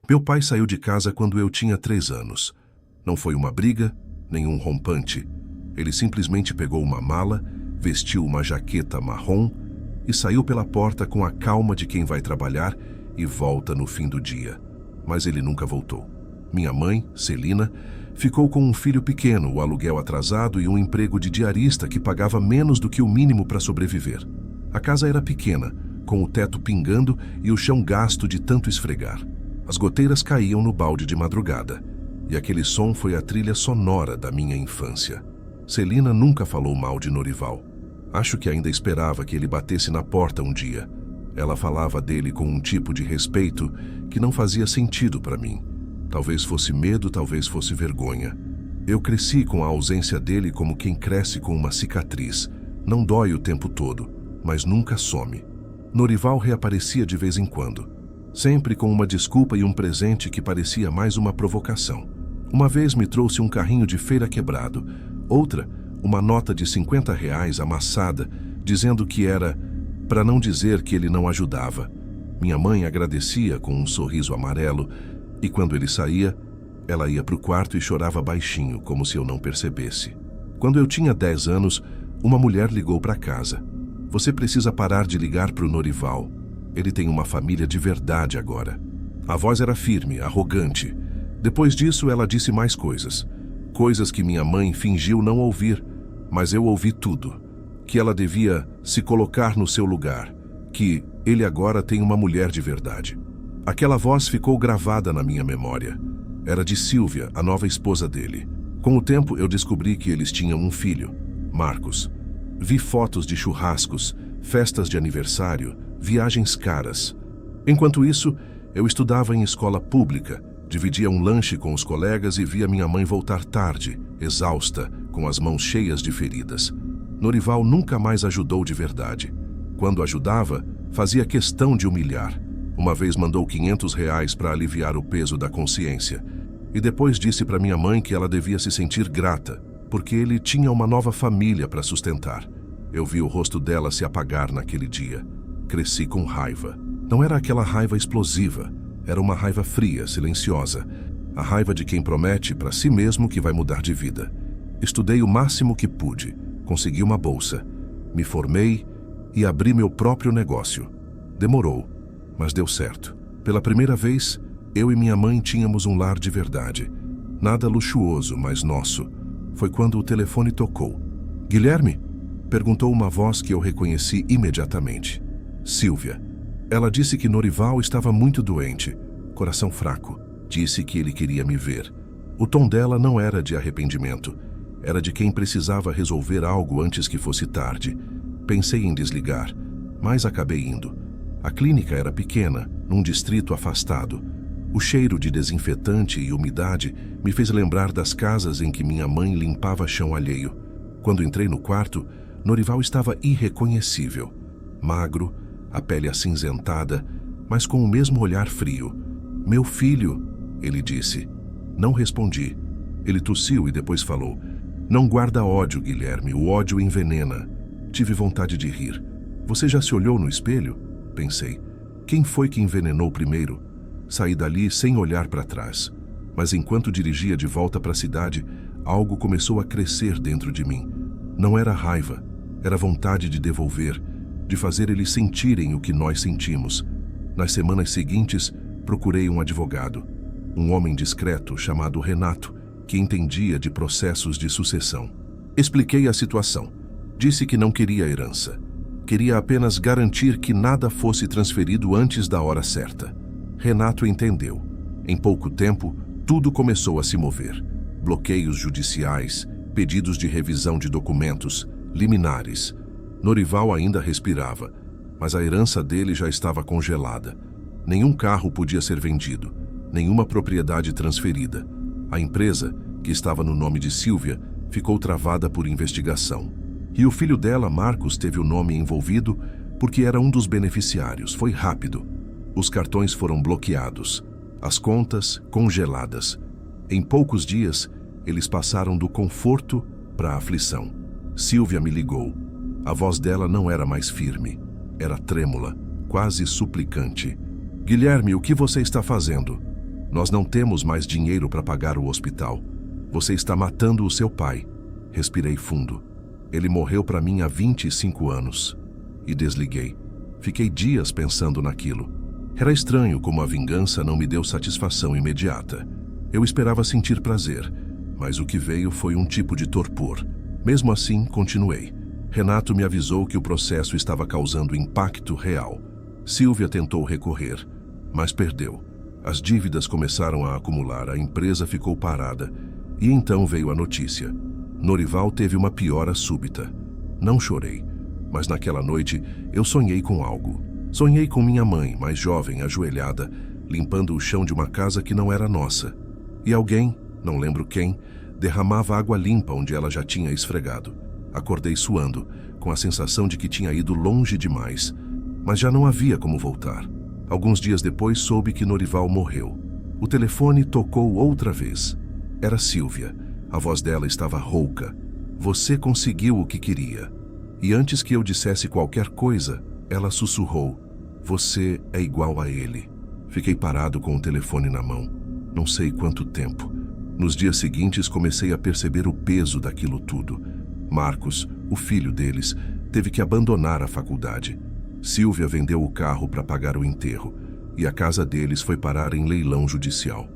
Meu pai saiu de casa quando eu tinha 3 anos. Não foi uma briga, nem um rompante. Ele simplesmente pegou uma mala, vestiu uma jaqueta marrom e saiu pela porta com a calma de quem vai trabalhar e volta no fim do dia. Mas ele nunca voltou. Minha mãe, Celina, ficou com um filho pequeno, o aluguel atrasado e um emprego de diarista que pagava menos do que o mínimo para sobreviver. A casa era pequena, com o teto pingando e o chão gasto de tanto esfregar. As goteiras caíam no balde de madrugada, e aquele som foi a trilha sonora da minha infância. Celina nunca falou mal de Norival. Acho que ainda esperava que ele batesse na porta um dia. Ela falava dele com um tipo de respeito que não fazia sentido para mim. Talvez fosse medo, talvez fosse vergonha. Eu cresci com a ausência dele como quem cresce com uma cicatriz. Não dói o tempo todo, mas nunca some. Norival reaparecia de vez em quando, sempre com uma desculpa e um presente que parecia mais uma provocação. Uma vez me trouxe um carrinho de feira quebrado, outra, uma nota de R$ 50 amassada, dizendo que era para não dizer que ele não ajudava. Minha mãe agradecia com um sorriso amarelo, e quando ele saía, ela ia para o quarto e chorava baixinho, como se eu não percebesse. Quando eu tinha 10 anos, uma mulher ligou para casa. Você precisa parar de ligar para o Norival. Ele tem uma família de verdade agora. A voz era firme, arrogante. Depois disso, ela disse mais coisas. Coisas que minha mãe fingiu não ouvir, mas eu ouvi tudo. Que ela devia se colocar no seu lugar. Que ele agora tem uma mulher de verdade. Aquela voz ficou gravada na minha memória. Era de Silvia, a nova esposa dele. Com o tempo, eu descobri que eles tinham um filho, Marcos. Vi fotos de churrascos, festas de aniversário, viagens caras. Enquanto isso, eu estudava em escola pública, dividia um lanche com os colegas e via minha mãe voltar tarde, exausta, com as mãos cheias de feridas. Norival nunca mais ajudou de verdade. Quando ajudava, fazia questão de humilhar. Uma vez mandou R$ 500 para aliviar o peso da consciência. E depois disse para minha mãe que ela devia se sentir grata, porque ele tinha uma nova família para sustentar. Eu vi o rosto dela se apagar naquele dia. Cresci com raiva. Não era aquela raiva explosiva. Era uma raiva fria, silenciosa. A raiva de quem promete para si mesmo que vai mudar de vida. Estudei o máximo que pude. Consegui uma bolsa. Me formei e abri meu próprio negócio. Demorou, mas deu certo. Pela primeira vez, eu e minha mãe tínhamos um lar de verdade. Nada luxuoso, mas nosso. Foi quando o telefone tocou. Guilherme? Perguntou uma voz que eu reconheci imediatamente. Silvia. Ela disse que Norival estava muito doente, coração fraco. Disse que ele queria me ver. O tom dela não era de arrependimento. Era de quem precisava resolver algo antes que fosse tarde. Pensei em desligar, mas acabei indo. A clínica era pequena, num distrito afastado. O cheiro de desinfetante e umidade me fez lembrar das casas em que minha mãe limpava chão alheio. Quando entrei no quarto, Norival estava irreconhecível. Magro, a pele acinzentada, mas com o mesmo olhar frio. Meu filho, ele disse. Não respondi. Ele tossiu e depois falou. Não guarda ódio, Guilherme, o ódio envenena. Tive vontade de rir. Você já se olhou no espelho? Pensei. Quem foi que envenenou primeiro? Saí dali sem olhar para trás. Mas enquanto dirigia de volta para a cidade, algo começou a crescer dentro de mim. Não era raiva, era vontade de devolver, de fazer eles sentirem o que nós sentimos. Nas semanas seguintes, procurei um advogado, um homem discreto chamado Renato, que entendia de processos de sucessão. Expliquei a situação. Disse que não queria herança. Queria apenas garantir que nada fosse transferido antes da hora certa. Renato entendeu. Em pouco tempo, tudo começou a se mover. Bloqueios judiciais, pedidos de revisão de documentos, liminares. Norival ainda respirava, mas a herança dele já estava congelada. Nenhum carro podia ser vendido, nenhuma propriedade transferida. A empresa, que estava no nome de Silvia, ficou travada por investigação. E o filho dela, Marcos, teve o nome envolvido porque era um dos beneficiários. Foi rápido. Os cartões foram bloqueados, as contas congeladas. Em poucos dias, eles passaram do conforto para a aflição. Silvia me ligou. A voz dela não era mais firme. Era trêmula, quase suplicante. Guilherme, o que você está fazendo? Nós não temos mais dinheiro para pagar o hospital. Você está matando o seu pai. Respirei fundo. Ele morreu para mim há 25 anos. E desliguei. Fiquei dias pensando naquilo. Era estranho como a vingança não me deu satisfação imediata. Eu esperava sentir prazer, mas o que veio foi um tipo de torpor. Mesmo assim, continuei. Renato me avisou que o processo estava causando impacto real. Silvia tentou recorrer, mas perdeu. As dívidas começaram a acumular, a empresa ficou parada. E então veio a notícia. Norival teve uma piora súbita. Não chorei, mas naquela noite eu sonhei com algo. Sonhei com minha mãe, mais jovem, ajoelhada, limpando o chão de uma casa que não era nossa. E alguém, não lembro quem, derramava água limpa onde ela já tinha esfregado. Acordei suando, com a sensação de que tinha ido longe demais, mas já não havia como voltar. Alguns dias depois soube que Norival morreu. O telefone tocou outra vez. Era Silvia. A voz dela estava rouca. Você conseguiu o que queria. E antes que eu dissesse qualquer coisa, ela sussurrou. Você é igual a ele. Fiquei parado com o telefone na mão. Não sei quanto tempo. Nos dias seguintes comecei a perceber o peso daquilo tudo. Marcos, o filho deles, teve que abandonar a faculdade. Silvia vendeu o carro para pagar o enterro e a casa deles foi parar em leilão judicial.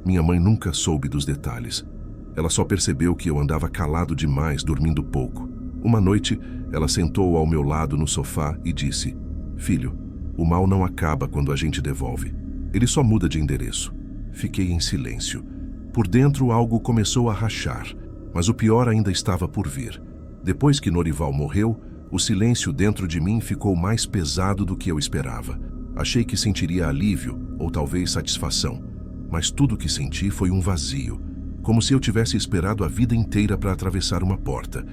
Minha mãe nunca soube dos detalhes. Ela só percebeu que eu andava calado demais, dormindo pouco. Uma noite, ela sentou ao meu lado no sofá e disse: Filho, o mal não acaba quando a gente devolve. Ele só muda de endereço. Fiquei em silêncio. Por dentro algo começou a rachar, mas o pior ainda estava por vir. Depois que Norival morreu, o silêncio dentro de mim ficou mais pesado do que eu esperava. Achei que sentiria alívio, ou talvez satisfação, mas tudo que senti foi um vazio, como se eu tivesse esperado a vida inteira para atravessar uma porta,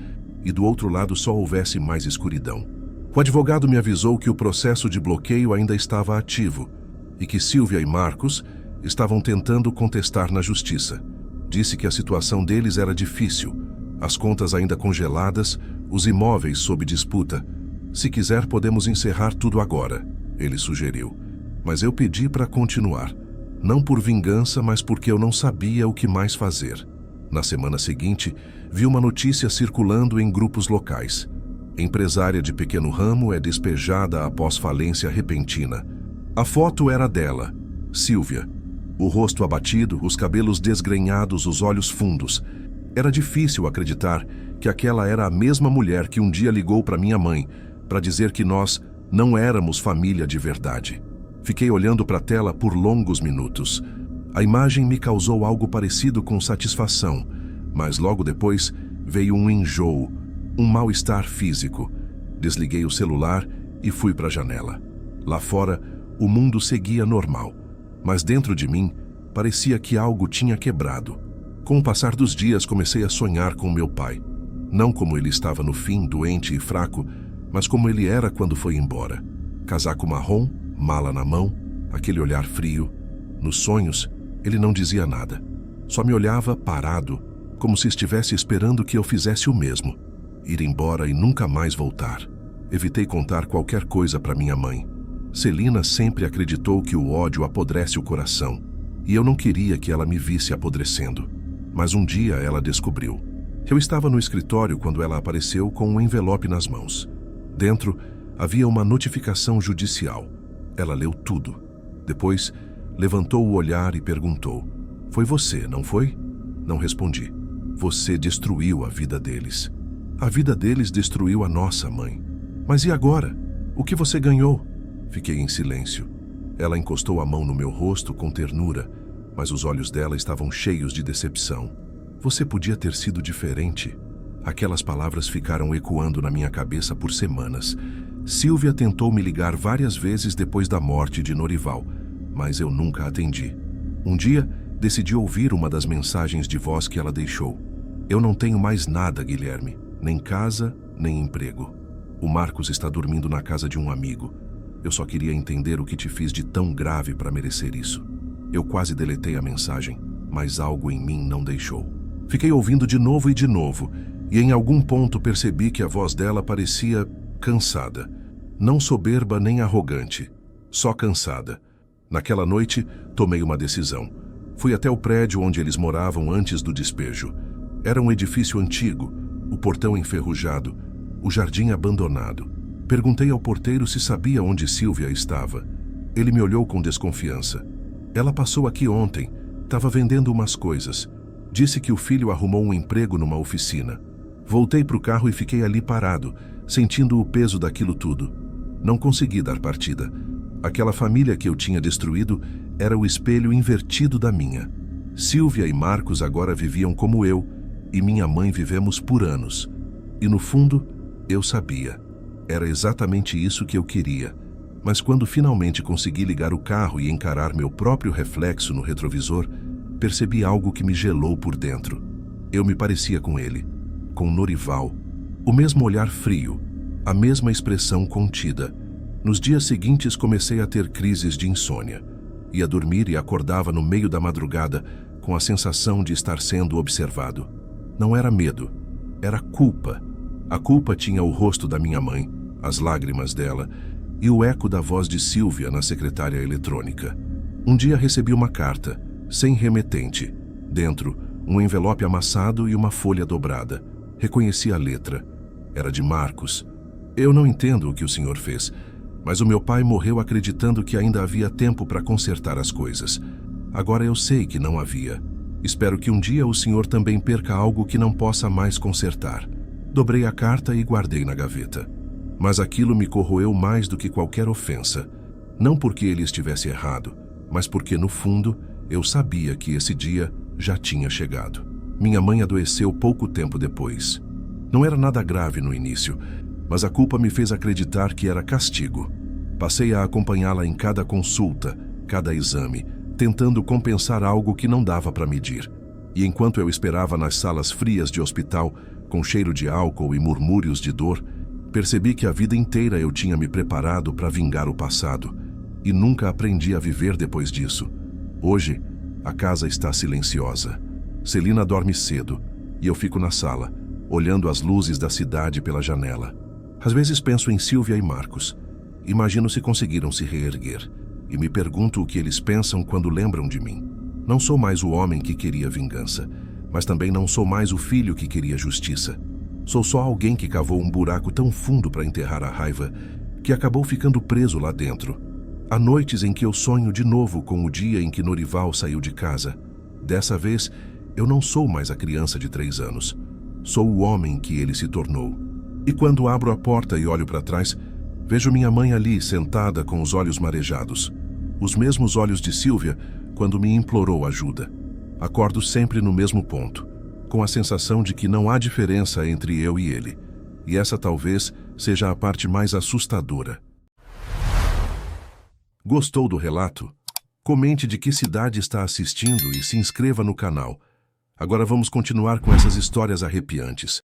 e do outro lado só houvesse mais escuridão. O advogado me avisou que o processo de bloqueio ainda estava ativo, e que Silvia e Marcos estavam tentando contestar na justiça. Disse que a situação deles era difícil, as contas ainda congeladas, os imóveis sob disputa. Se quiser, podemos encerrar tudo agora, ele sugeriu. Mas eu pedi para continuar, não por vingança, mas porque eu não sabia o que mais fazer. Na semana seguinte, vi uma notícia circulando em grupos locais. Empresária de pequeno ramo é despejada após falência repentina. A foto era dela, Silvia. O rosto abatido, os cabelos desgrenhados, os olhos fundos. Era difícil acreditar que aquela era a mesma mulher que um dia ligou para minha mãe para dizer que nós não éramos família de verdade. Fiquei olhando para a tela por longos minutos. A imagem me causou algo parecido com satisfação, mas logo depois veio um enjoo, um mal-estar físico. Desliguei o celular e fui para a janela. Lá fora, o mundo seguia normal, mas dentro de mim parecia que algo tinha quebrado. Com o passar dos dias, comecei a sonhar com meu pai. Não como ele estava no fim, doente e fraco, mas como ele era quando foi embora. Casaco marrom, mala na mão, aquele olhar frio. Nos sonhos, ele não dizia nada. Só me olhava parado, como se estivesse esperando que eu fizesse o mesmo. Ir embora e nunca mais voltar. Evitei contar qualquer coisa para minha mãe. Celina sempre acreditou que o ódio apodrece o coração, e eu não queria que ela me visse apodrecendo. Mas um dia ela descobriu. Eu estava no escritório quando ela apareceu com um envelope nas mãos. Dentro havia uma notificação judicial. Ela leu tudo. Depois, levantou o olhar e perguntou: Foi você, não foi? Não respondi. Você destruiu a vida deles. A vida deles destruiu a nossa, mãe. Mas e agora? O que você ganhou? Fiquei em silêncio. Ela encostou a mão no meu rosto com ternura, mas os olhos dela estavam cheios de decepção. Você podia ter sido diferente. Aquelas palavras ficaram ecoando na minha cabeça por semanas. Silvia tentou me ligar várias vezes depois da morte de Norival, mas eu nunca atendi. Um dia, decidi ouvir uma das mensagens de voz que ela deixou. Eu não tenho mais nada, Guilherme. Nem casa, nem emprego. O Marcos está dormindo na casa de um amigo. Eu só queria entender o que te fiz de tão grave para merecer isso. Eu quase deletei a mensagem, mas algo em mim não deixou. Fiquei ouvindo de novo, e em algum ponto percebi que a voz dela parecia cansada. Não soberba nem arrogante, só cansada. Naquela noite, tomei uma decisão. Fui até o prédio onde eles moravam antes do despejo. Era um edifício antigo, o portão enferrujado, o jardim abandonado. Perguntei ao porteiro se sabia onde Silvia estava. Ele me olhou com desconfiança. Ela passou aqui ontem, estava vendendo umas coisas. Disse que o filho arrumou um emprego numa oficina. Voltei para o carro e fiquei ali parado, sentindo o peso daquilo tudo. Não consegui dar partida. Aquela família que eu tinha destruído era o espelho invertido da minha. Silvia e Marcos agora viviam como eu, e minha mãe vivemos por anos. E no fundo, eu sabia. Era exatamente isso que eu queria. Mas quando finalmente consegui ligar o carro e encarar meu próprio reflexo no retrovisor, percebi algo que me gelou por dentro. Eu me parecia com ele, com Norival. O mesmo olhar frio, a mesma expressão contida. Nos dias seguintes comecei a ter crises de insônia. Ia dormir e acordava no meio da madrugada com a sensação de estar sendo observado. Não era medo, era culpa. A culpa tinha o rosto da minha mãe, as lágrimas dela e o eco da voz de Silvia na secretária eletrônica. Um dia recebi uma carta, sem remetente. Dentro, um envelope amassado e uma folha dobrada. Reconheci a letra. Era de Marcos. Eu não entendo o que o senhor fez, mas o meu pai morreu acreditando que ainda havia tempo para consertar as coisas. Agora eu sei que não havia. Espero que um dia o senhor também perca algo que não possa mais consertar. Dobrei a carta e guardei na gaveta. Mas aquilo me corroeu mais do que qualquer ofensa. Não porque ele estivesse errado, mas porque, no fundo, eu sabia que esse dia já tinha chegado. Minha mãe adoeceu pouco tempo depois. Não era nada grave no início, mas a culpa me fez acreditar que era castigo. Passei a acompanhá-la em cada consulta, cada exame, tentando compensar algo que não dava para medir. E enquanto eu esperava nas salas frias de hospital, com cheiro de álcool e murmúrios de dor, percebi que a vida inteira eu tinha me preparado para vingar o passado, e nunca aprendi a viver depois disso. Hoje, a casa está silenciosa. Celina dorme cedo, e eu fico na sala, olhando as luzes da cidade pela janela. Às vezes penso em Silvia e Marcos. Imagino se conseguiram se reerguer, e me pergunto o que eles pensam quando lembram de mim. Não sou mais o homem que queria vingança, mas também não sou mais o filho que queria justiça. Sou só alguém que cavou um buraco tão fundo para enterrar a raiva que acabou ficando preso lá dentro. Há noites em que eu sonho de novo com o dia em que Norival saiu de casa. Dessa vez, eu não sou mais a criança de 3 anos. Sou o homem que ele se tornou. E quando abro a porta e olho para trás, vejo minha mãe ali, sentada com os olhos marejados. Os mesmos olhos de Silvia quando me implorou ajuda. Acordo sempre no mesmo ponto, com a sensação de que não há diferença entre eu e ele. E essa talvez seja a parte mais assustadora. Gostou do relato? Comente de que cidade está assistindo e se inscreva no canal. Agora vamos continuar com essas histórias arrepiantes.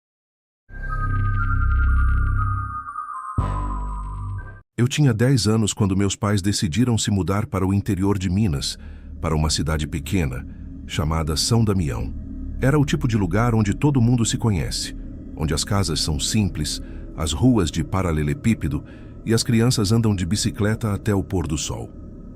Eu tinha 10 anos quando meus pais decidiram se mudar para o interior de Minas, para uma cidade pequena, chamada São Damião. Era o tipo de lugar onde todo mundo se conhece, onde as casas são simples, as ruas de paralelepípedo e as crianças andam de bicicleta até o pôr do sol.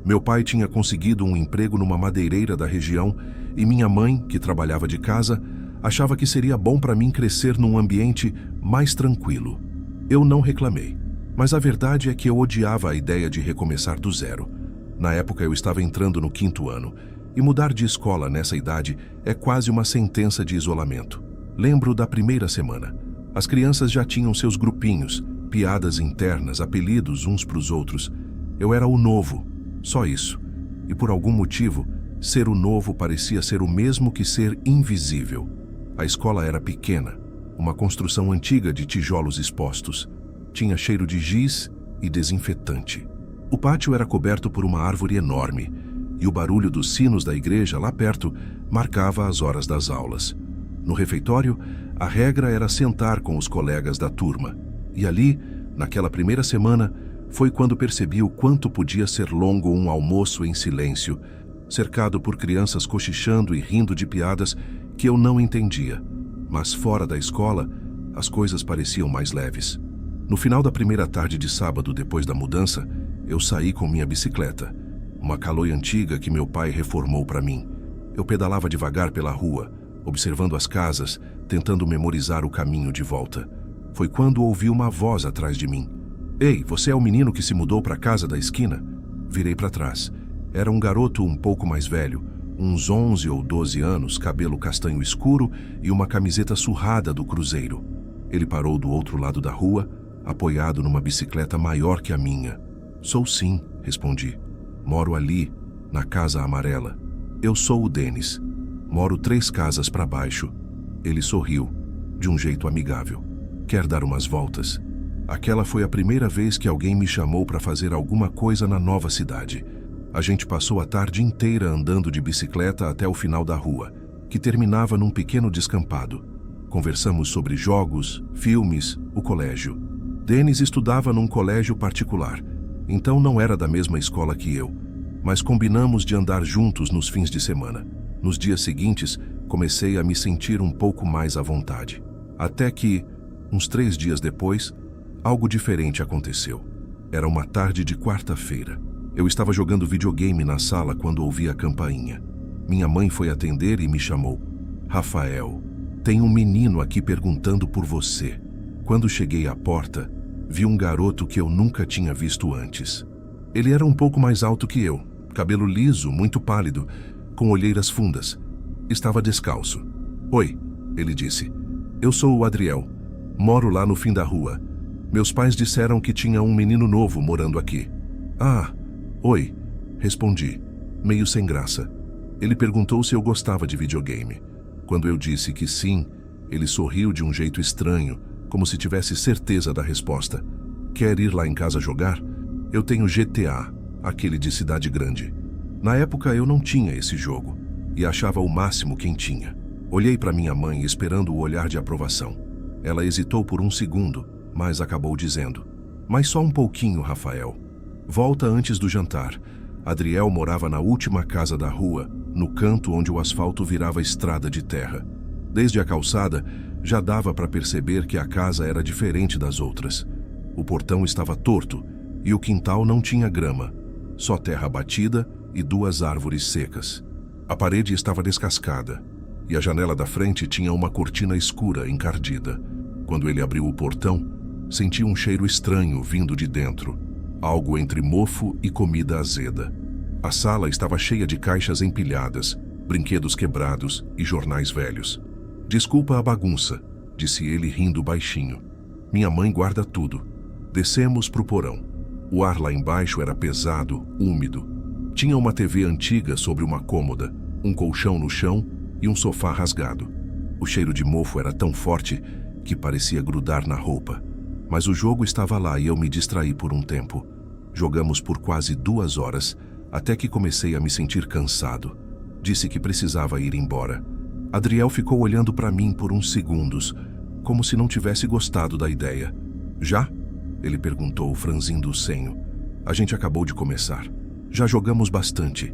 Meu pai tinha conseguido um emprego numa madeireira da região e minha mãe, que trabalhava de casa, achava que seria bom para mim crescer num ambiente mais tranquilo. Eu não reclamei, mas a verdade é que eu odiava a ideia de recomeçar do zero. Na época eu estava entrando no 5º ano, e mudar de escola nessa idade é quase uma sentença de isolamento. Lembro da primeira semana. As crianças já tinham seus grupinhos, piadas internas, apelidos uns para os outros. Eu era o novo, só isso. E por algum motivo, ser o novo parecia ser o mesmo que ser invisível. A escola era pequena, uma construção antiga de tijolos expostos. Tinha cheiro de giz e desinfetante. O pátio era coberto por uma árvore enorme, e o barulho dos sinos da igreja lá perto marcava as horas das aulas. No refeitório, a regra era sentar com os colegas da turma. E ali, naquela primeira semana, foi quando percebi o quanto podia ser longo um almoço em silêncio, cercado por crianças cochichando e rindo de piadas que eu não entendia. Mas fora da escola, as coisas pareciam mais leves. No final da primeira tarde de sábado, depois da mudança, eu saí com minha bicicleta, uma Caloi antiga que meu pai reformou para mim. Eu pedalava devagar pela rua, observando as casas, tentando memorizar o caminho de volta. Foi quando ouvi uma voz atrás de mim. Ei, você é o menino que se mudou para a casa da esquina? Virei para trás. Era um garoto um pouco mais velho, uns 11 ou 12 anos, cabelo castanho escuro e uma camiseta surrada do Cruzeiro. Ele parou do outro lado da rua, apoiado numa bicicleta maior que a minha. Sou sim, respondi. Moro ali, na casa amarela. Eu sou o Denis. Moro 3 casas para baixo. Ele sorriu, de um jeito amigável. Quer dar umas voltas? Aquela foi a primeira vez que alguém me chamou para fazer alguma coisa na nova cidade. A gente passou a tarde inteira andando de bicicleta até o final da rua, que terminava num pequeno descampado. Conversamos sobre jogos, filmes, o colégio. Denis estudava num colégio particular, então não era da mesma escola que eu, mas combinamos de andar juntos nos fins de semana. Nos dias seguintes, comecei a me sentir um pouco mais à vontade. Até que, uns 3 dias depois, algo diferente aconteceu. Era uma tarde de quarta-feira. Eu estava jogando videogame na sala quando ouvi a campainha. Minha mãe foi atender e me chamou. Rafael, tem um menino aqui perguntando por você. Quando cheguei à porta, vi um garoto que eu nunca tinha visto antes. Ele era um pouco mais alto que eu, cabelo liso, muito pálido, com olheiras fundas. Estava descalço. Oi, ele disse. Eu sou o Adriel. Moro lá no fim da rua. Meus pais disseram que tinha um menino novo morando aqui. Ah, oi, respondi, meio sem graça. Ele perguntou se eu gostava de videogame. Quando eu disse que sim, ele sorriu de um jeito estranho, como se tivesse certeza da resposta. Quer ir lá em casa jogar? Eu tenho GTA, aquele de cidade grande. Na época eu não tinha esse jogo, e achava o máximo quem tinha. Olhei para minha mãe esperando o olhar de aprovação. Ela hesitou por um segundo, mas acabou dizendo: mas só um pouquinho, Rafael. Volta antes do jantar. Adriel morava na última casa da rua, no canto onde o asfalto virava estrada de terra. Desde a calçada, já dava para perceber que a casa era diferente das outras. O portão estava torto e o quintal não tinha grama, só terra batida e 2 árvores secas. A parede estava descascada e a janela da frente tinha uma cortina escura encardida. Quando ele abriu o portão, senti um cheiro estranho vindo de dentro, algo entre mofo e comida azeda. A sala estava cheia de caixas empilhadas, brinquedos quebrados e jornais velhos. Desculpa a bagunça, disse ele rindo baixinho. Minha mãe guarda tudo. Descemos para o porão. O ar lá embaixo era pesado, úmido. Tinha uma TV antiga sobre uma cômoda, um colchão no chão e um sofá rasgado. O cheiro de mofo era tão forte que parecia grudar na roupa. Mas o jogo estava lá e eu me distraí por um tempo. Jogamos por quase 2 horas, até que comecei a me sentir cansado. Disse que precisava ir embora. Adriel ficou olhando para mim por uns segundos, como se não tivesse gostado da ideia. Já? Ele perguntou, franzindo o senho. A gente acabou de começar. Já jogamos bastante.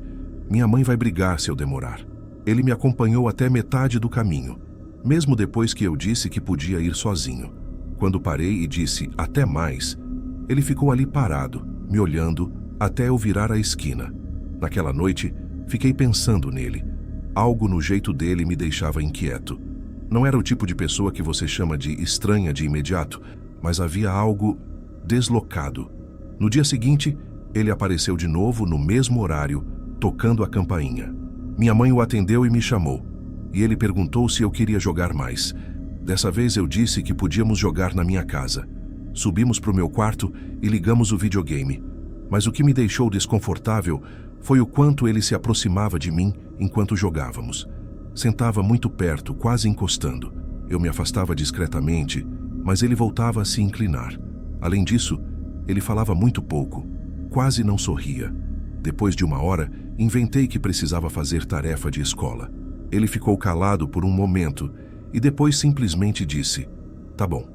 Minha mãe vai brigar se eu demorar. Ele me acompanhou até metade do caminho, mesmo depois que eu disse que podia ir sozinho. Quando parei e disse até mais, ele ficou ali parado, me olhando, até eu virar a esquina. Naquela noite, fiquei pensando nele. Algo no jeito dele me deixava inquieto. Não era o tipo de pessoa que você chama de estranha de imediato, mas havia algo deslocado. No dia seguinte, ele apareceu de novo no mesmo horário, tocando a campainha. Minha mãe o atendeu e me chamou, e ele perguntou se eu queria jogar mais. Dessa vez eu disse que podíamos jogar na minha casa. Subimos para o meu quarto e ligamos o videogame. Mas o que me deixou desconfortável foi o quanto ele se aproximava de mim enquanto jogávamos. Sentava muito perto, quase encostando. Eu me afastava discretamente, mas ele voltava a se inclinar. Além disso, ele falava muito pouco, quase não sorria. Depois de 1 hora, inventei que precisava fazer tarefa de escola. Ele ficou calado por um momento e depois simplesmente disse: "Tá bom,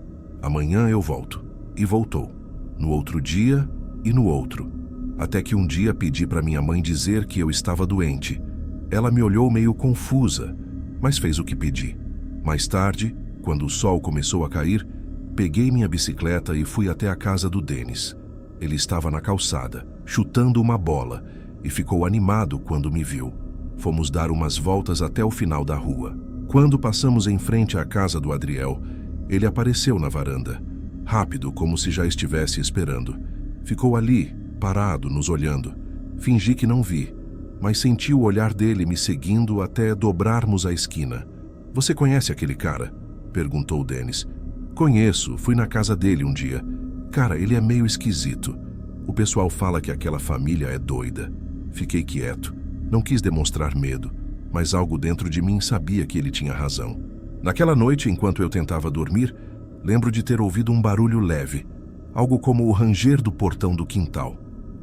amanhã eu volto." E voltou. No outro dia e no outro. Até que um dia pedi para minha mãe dizer que eu estava doente. Ela me olhou meio confusa, mas fez o que pedi. Mais tarde, quando o sol começou a cair, peguei minha bicicleta e fui até a casa do Denis. Ele estava na calçada, chutando uma bola, e ficou animado quando me viu. Fomos dar umas voltas até o final da rua. Quando passamos em frente à casa do Adriel, ele apareceu na varanda, rápido, como se já estivesse esperando. Ficou ali, parado, nos olhando. Fingi que não vi, mas senti o olhar dele me seguindo até dobrarmos a esquina. "Você conhece aquele cara?" perguntou Dennis. "Conheço, fui na casa dele um dia. Cara, ele é meio esquisito. O pessoal fala que aquela família é doida." Fiquei quieto. Não quis demonstrar medo, mas algo dentro de mim sabia que ele tinha razão. Naquela noite, enquanto eu tentava dormir, lembro de ter ouvido um barulho leve, algo como o ranger do portão do quintal.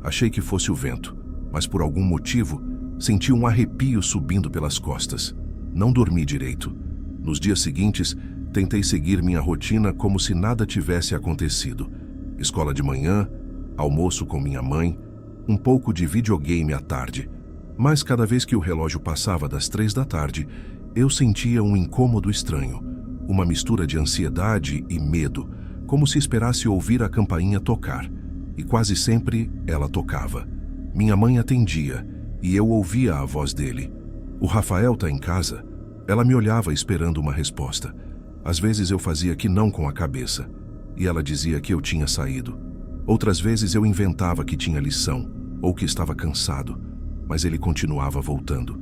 Achei que fosse o vento, mas por algum motivo, senti um arrepio subindo pelas costas. Não dormi direito. Nos dias seguintes, tentei seguir minha rotina como se nada tivesse acontecido. Escola de manhã, almoço com minha mãe, um pouco de videogame à tarde. Mas cada vez que o relógio passava das 3 da tarde, eu sentia um incômodo estranho, uma mistura de ansiedade e medo, como se esperasse ouvir a campainha tocar. E quase sempre ela tocava. Minha mãe atendia e eu ouvia a voz dele. "O Rafael tá em casa?" Ela me olhava esperando uma resposta. Às vezes eu fazia que não com a cabeça, e ela dizia que eu tinha saído. Outras vezes eu inventava que tinha lição, ou que estava cansado, mas ele continuava voltando.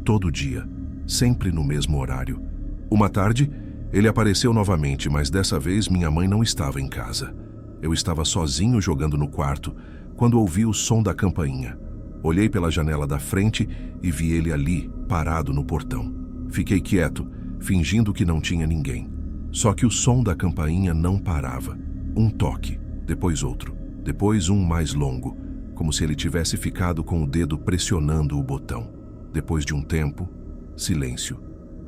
Todo dia, sempre no mesmo horário. Uma tarde, ele apareceu novamente, mas dessa vez minha mãe não estava em casa. Eu estava sozinho jogando no quarto, quando ouvi o som da campainha. Olhei pela janela da frente e vi ele ali, parado no portão. Fiquei quieto, fingindo que não tinha ninguém. Só que o som da campainha não parava. Um toque, depois outro, depois um mais longo, como se ele tivesse ficado com o dedo pressionando o botão. Depois de um tempo, silêncio.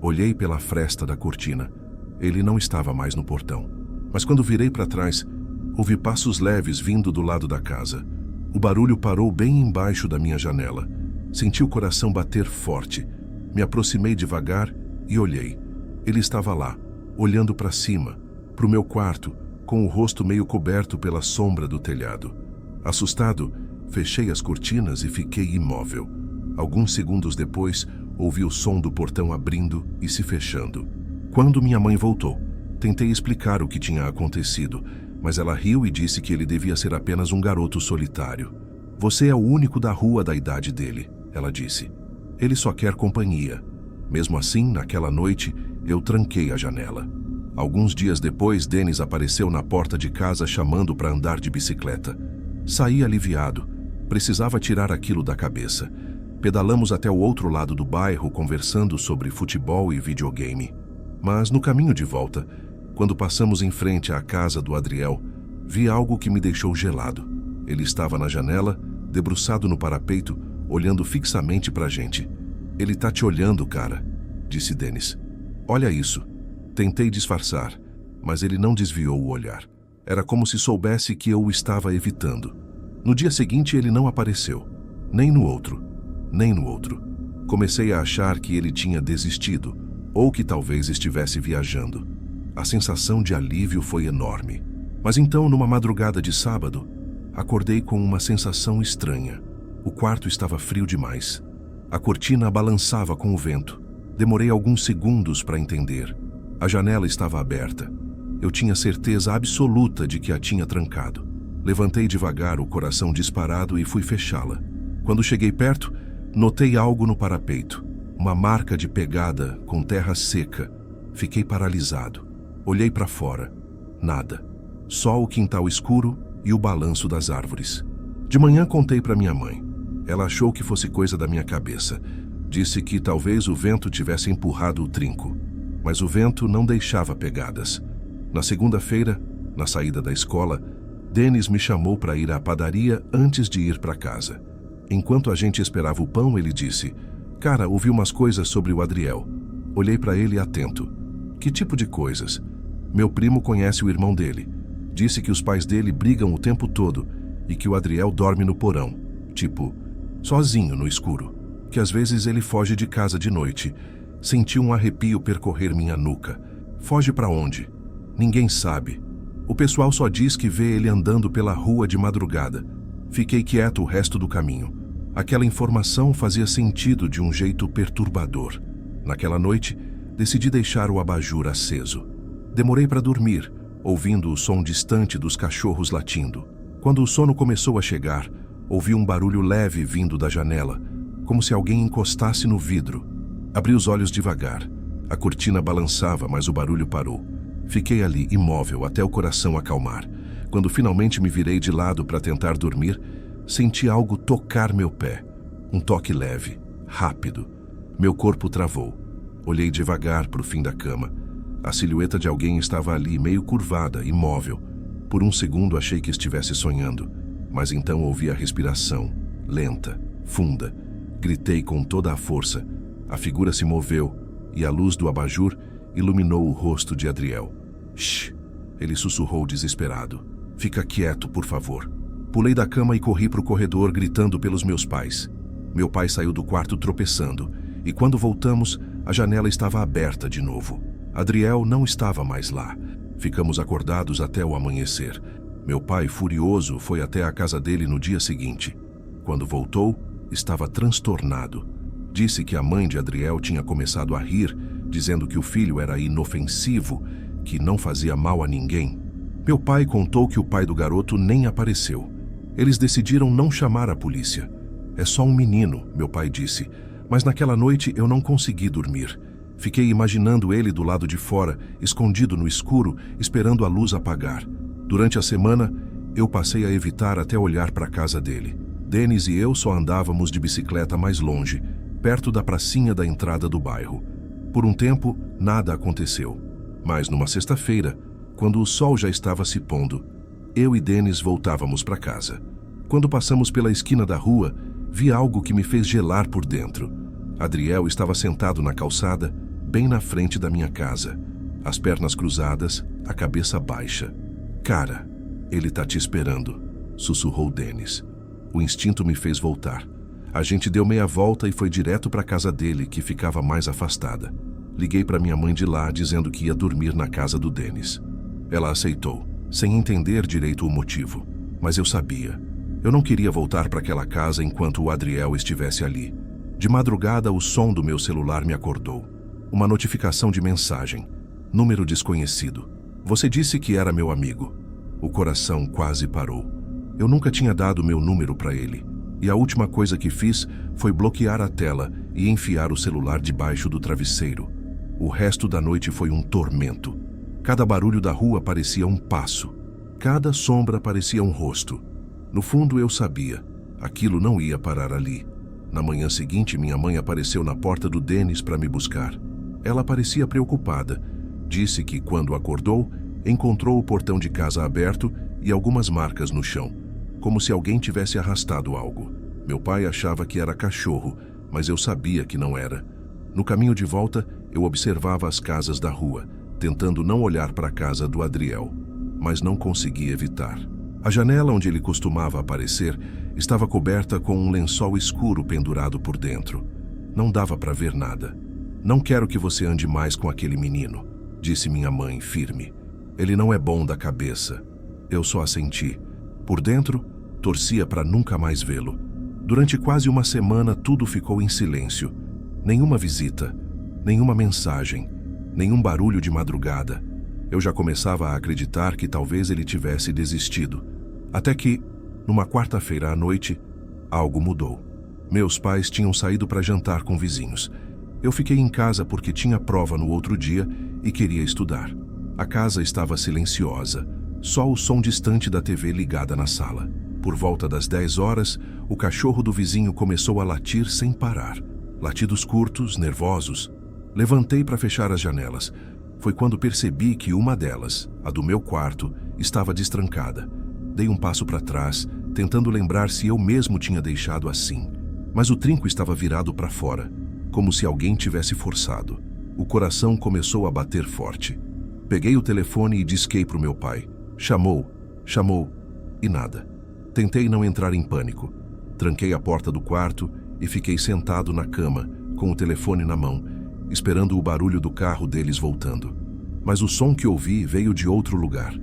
Olhei pela fresta da cortina. Ele não estava mais no portão. Mas quando virei para trás, ouvi passos leves vindo do lado da casa. O barulho parou bem embaixo da minha janela. Senti o coração bater forte. Me aproximei devagar e olhei. Ele estava lá, olhando para cima, para o meu quarto, com o rosto meio coberto pela sombra do telhado. Assustado, fechei as cortinas e fiquei imóvel. Alguns segundos depois, ouvi o som do portão abrindo e se fechando. Quando minha mãe voltou, tentei explicar o que tinha acontecido, mas ela riu e disse que ele devia ser apenas um garoto solitário. "Você é o único da rua da idade dele", ela disse. "Ele só quer companhia." Mesmo assim, naquela noite, eu tranquei a janela. Alguns dias depois, Dennis apareceu na porta de casa chamando para andar de bicicleta. Saí aliviado. Precisava tirar aquilo da cabeça. Pedalamos até o outro lado do bairro, conversando sobre futebol e videogame. Mas no caminho de volta, quando passamos em frente à casa do Adriel, vi algo que me deixou gelado. Ele estava na janela, debruçado no parapeito, olhando fixamente para a gente. "Ele tá te olhando, cara", disse Dennis. "Olha isso." Tentei disfarçar, mas ele não desviou o olhar. Era como se soubesse que eu o estava evitando. No dia seguinte ele não apareceu. Nem no outro. Nem no outro. Comecei a achar que ele tinha desistido, ou que talvez estivesse viajando. A sensação de alívio foi enorme. Mas então, numa madrugada de sábado, acordei com uma sensação estranha. O quarto estava frio demais. A cortina balançava com o vento. Demorei alguns segundos para entender. A janela estava aberta. Eu tinha certeza absoluta de que a tinha trancado. Levantei devagar, o coração disparado, e fui fechá-la. Quando cheguei perto, notei algo no parapeito. Uma marca de pegada com terra seca. Fiquei paralisado. Olhei para fora. Nada. Só o quintal escuro e o balanço das árvores. De manhã contei para minha mãe. Ela achou que fosse coisa da minha cabeça. Disse que talvez o vento tivesse empurrado o trinco. Mas o vento não deixava pegadas. Na segunda-feira, na saída da escola, Dennis me chamou para ir à padaria antes de ir para casa. Enquanto a gente esperava o pão, ele disse: "Cara, ouvi umas coisas sobre o Adriel." Olhei para ele atento. "Que tipo de coisas?" "Meu primo conhece o irmão dele. Disse que os pais dele brigam o tempo todo e que o Adriel dorme no porão, tipo, sozinho no escuro. Que às vezes ele foge de casa de noite." Senti um arrepio percorrer minha nuca. "Foge para onde?" "Ninguém sabe. O pessoal só diz que vê ele andando pela rua de madrugada." Fiquei quieto o resto do caminho. Aquela informação fazia sentido de um jeito perturbador. Naquela noite, decidi deixar o abajur aceso. Demorei para dormir, ouvindo o som distante dos cachorros latindo. Quando o sono começou a chegar, ouvi um barulho leve vindo da janela, como se alguém encostasse no vidro. Abri os olhos devagar. A cortina balançava, mas o barulho parou. Fiquei ali, imóvel, até o coração acalmar. Quando finalmente me virei de lado para tentar dormir, senti algo tocar meu pé. Um toque leve, rápido. Meu corpo travou. Olhei devagar para o fim da cama. A silhueta de alguém estava ali, meio curvada, imóvel. Por um segundo achei que estivesse sonhando, mas então ouvi a respiração, lenta, funda. Gritei com toda a força. A figura se moveu e a luz do abajur iluminou o rosto de Adriel. Shh! Ele sussurrou desesperado. Fica quieto, por favor. Pulei da cama e corri para o corredor gritando pelos meus pais. Meu pai saiu do quarto tropeçando e quando voltamos, a janela estava aberta de novo. Adriel não estava mais lá. Ficamos acordados até o amanhecer. Meu pai, furioso, foi até a casa dele no dia seguinte. Quando voltou, estava transtornado. Disse que a mãe de Adriel tinha começado a rir, dizendo que o filho era inofensivo, que não fazia mal a ninguém. Meu pai contou que o pai do garoto nem apareceu. Eles decidiram não chamar a polícia. É só um menino, meu pai disse, mas naquela noite eu não consegui dormir. Fiquei imaginando ele do lado de fora, escondido no escuro, esperando a luz apagar. Durante a semana, eu passei a evitar até olhar para a casa dele. Denis e eu só andávamos de bicicleta mais longe, perto da pracinha da entrada do bairro. Por um tempo, nada aconteceu. Mas numa sexta-feira, quando o sol já estava se pondo, eu e Denis voltávamos para casa. Quando passamos pela esquina da rua, vi algo que me fez gelar por dentro. Adriel estava sentado na calçada, bem na frente da minha casa, as pernas cruzadas, a cabeça baixa. Cara, ele tá te esperando, sussurrou Denis. O instinto me fez voltar. A gente deu meia volta e foi direto para a casa dele, que ficava mais afastada. Liguei para minha mãe de lá, dizendo que ia dormir na casa do Denis. Ela aceitou, sem entender direito o motivo. Mas eu sabia. Eu não queria voltar para aquela casa enquanto o Adriel estivesse ali. De madrugada, o som do meu celular me acordou. Uma notificação de mensagem. Número desconhecido. Você disse que era meu amigo. O coração quase parou. Eu nunca tinha dado meu número para ele. E a última coisa que fiz foi bloquear a tela e enfiar o celular debaixo do travesseiro. O resto da noite foi um tormento. Cada barulho da rua parecia um passo. Cada sombra parecia um rosto. No fundo eu sabia. Aquilo não ia parar ali. Na manhã seguinte, minha mãe apareceu na porta do Denis para me buscar. Ela parecia preocupada. Disse que, quando acordou, encontrou o portão de casa aberto e algumas marcas no chão, como se alguém tivesse arrastado algo. Meu pai achava que era cachorro, mas eu sabia que não era. No caminho de volta, eu observava as casas da rua, tentando não olhar para a casa do Adriel, mas não consegui evitar. A janela onde ele costumava aparecer estava coberta com um lençol escuro pendurado por dentro. Não dava para ver nada. Não quero que você ande mais com aquele menino, disse minha mãe, firme. Ele não é bom da cabeça. Eu só assenti. Por dentro, torcia para nunca mais vê-lo. Durante quase uma semana, tudo ficou em silêncio. Nenhuma visita, nenhuma mensagem, nenhum barulho de madrugada. Eu já começava a acreditar que talvez ele tivesse desistido. Até que, numa quarta-feira à noite, algo mudou. Meus pais tinham saído para jantar com vizinhos. Eu fiquei em casa porque tinha prova no outro dia e queria estudar. A casa estava silenciosa, só o som distante da TV ligada na sala. Por volta das 10 horas, o cachorro do vizinho começou a latir sem parar. Latidos curtos, nervosos. Levantei para fechar as janelas. Foi quando percebi que uma delas, a do meu quarto, estava destrancada. Dei um passo para trás, tentando lembrar se eu mesmo tinha deixado assim. Mas o trinco estava virado para fora, como se alguém tivesse forçado. O coração começou a bater forte. Peguei o telefone e disquei para o meu pai. Chamou e nada. Tentei não entrar em pânico. Tranquei a porta do quarto e fiquei sentado na cama, com o telefone na mão, esperando o barulho do carro deles voltando. Mas o som que ouvi veio de outro lugar.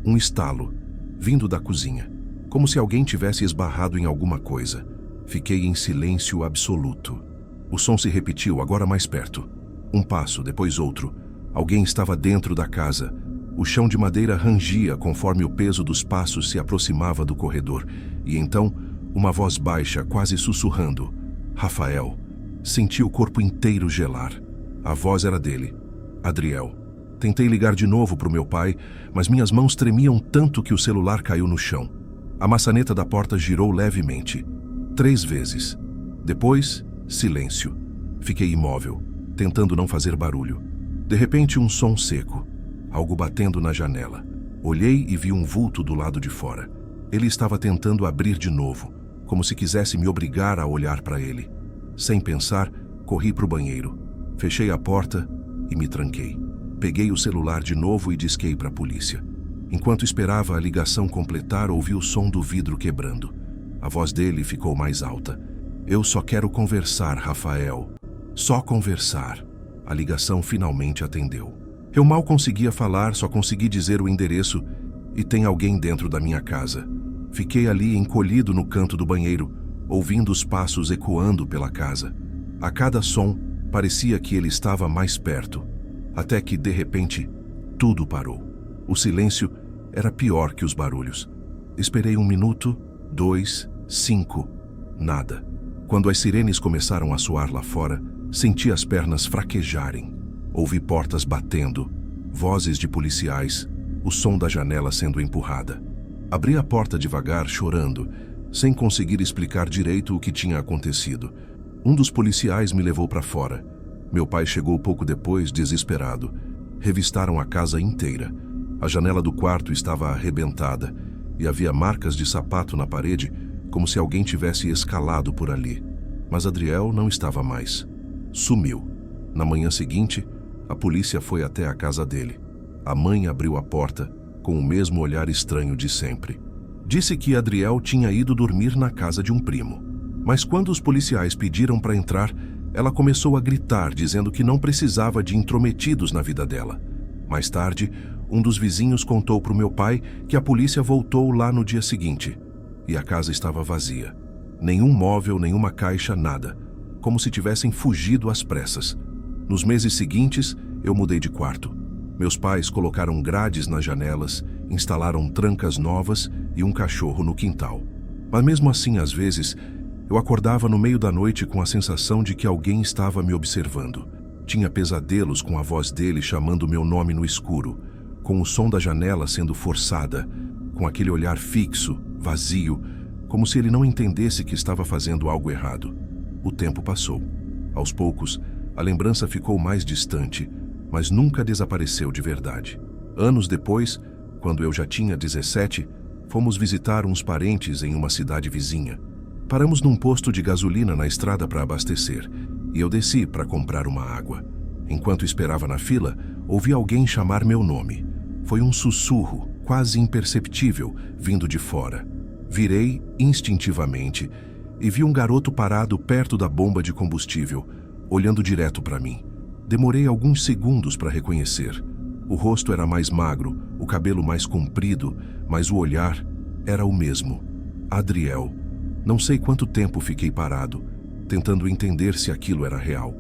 Um estalo, vindo da cozinha, como se alguém tivesse esbarrado em alguma coisa. Fiquei em silêncio absoluto. O som se repetiu, agora mais perto. Um passo, depois outro. Alguém estava dentro da casa. O chão de madeira rangia conforme o peso dos passos se aproximava do corredor. E então, uma voz baixa, quase sussurrando. Rafael. Senti o corpo inteiro gelar. A voz era dele. Adriel. Tentei ligar de novo para o meu pai, mas minhas mãos tremiam tanto que o celular caiu no chão. A maçaneta da porta girou levemente. 3 vezes. Depois, silêncio. Fiquei imóvel, tentando não fazer barulho. De repente, um som seco. Algo batendo na janela. Olhei e vi um vulto do lado de fora. Ele estava tentando abrir de novo, como se quisesse me obrigar a olhar para ele. Sem pensar, corri para o banheiro. Fechei a porta e me tranquei. Peguei o celular de novo e disquei para a polícia. Enquanto esperava a ligação completar, ouvi o som do vidro quebrando. A voz dele ficou mais alta. Eu só quero conversar, Rafael. Só conversar. A ligação finalmente atendeu. Eu mal conseguia falar, só consegui dizer o endereço e tem alguém dentro da minha casa. Fiquei ali encolhido no canto do banheiro, ouvindo os passos ecoando pela casa. A cada som, parecia que ele estava mais perto. Até que, de repente, tudo parou. O silêncio era pior que os barulhos. Esperei 1 minuto, 2, 5, nada. Quando as sirenes começaram a soar lá fora, senti as pernas fraquejarem. Ouvi portas batendo, vozes de policiais, o som da janela sendo empurrada. Abri a porta devagar, chorando, sem conseguir explicar direito o que tinha acontecido. Um dos policiais me levou para fora. Meu pai chegou pouco depois, desesperado. Revistaram a casa inteira. A janela do quarto estava arrebentada e havia marcas de sapato na parede, como se alguém tivesse escalado por ali. Mas Adriel não estava mais. Sumiu. Na manhã seguinte, a polícia foi até a casa dele. A mãe abriu a porta, com o mesmo olhar estranho de sempre. Disse que Adriel tinha ido dormir na casa de um primo. Mas quando os policiais pediram para entrar, ela começou a gritar, dizendo que não precisava de intrometidos na vida dela. Mais tarde, um dos vizinhos contou para o meu pai que a polícia voltou lá no dia seguinte. E a casa estava vazia. Nenhum móvel, nenhuma caixa, nada. Como se tivessem fugido às pressas. Nos meses seguintes, eu mudei de quarto. Meus pais colocaram grades nas janelas, instalaram trancas novas e um cachorro no quintal. Mas mesmo assim, às vezes, eu acordava no meio da noite com a sensação de que alguém estava me observando. Tinha pesadelos com a voz dele chamando meu nome no escuro, com o som da janela sendo forçada, com aquele olhar fixo, vazio, como se ele não entendesse que estava fazendo algo errado. O tempo passou. Aos poucos, a lembrança ficou mais distante, mas nunca desapareceu de verdade. Anos depois, quando eu já tinha 17, fomos visitar uns parentes em uma cidade vizinha. Paramos num posto de gasolina na estrada para abastecer, e eu desci para comprar uma água. Enquanto esperava na fila, ouvi alguém chamar meu nome. Foi um sussurro, quase imperceptível, vindo de fora. Virei instintivamente e vi um garoto parado perto da bomba de combustível, olhando direto para mim. Demorei alguns segundos para reconhecer. O rosto era mais magro, o cabelo mais comprido, mas o olhar era o mesmo. Adriel. Não sei quanto tempo fiquei parado, tentando entender se aquilo era real.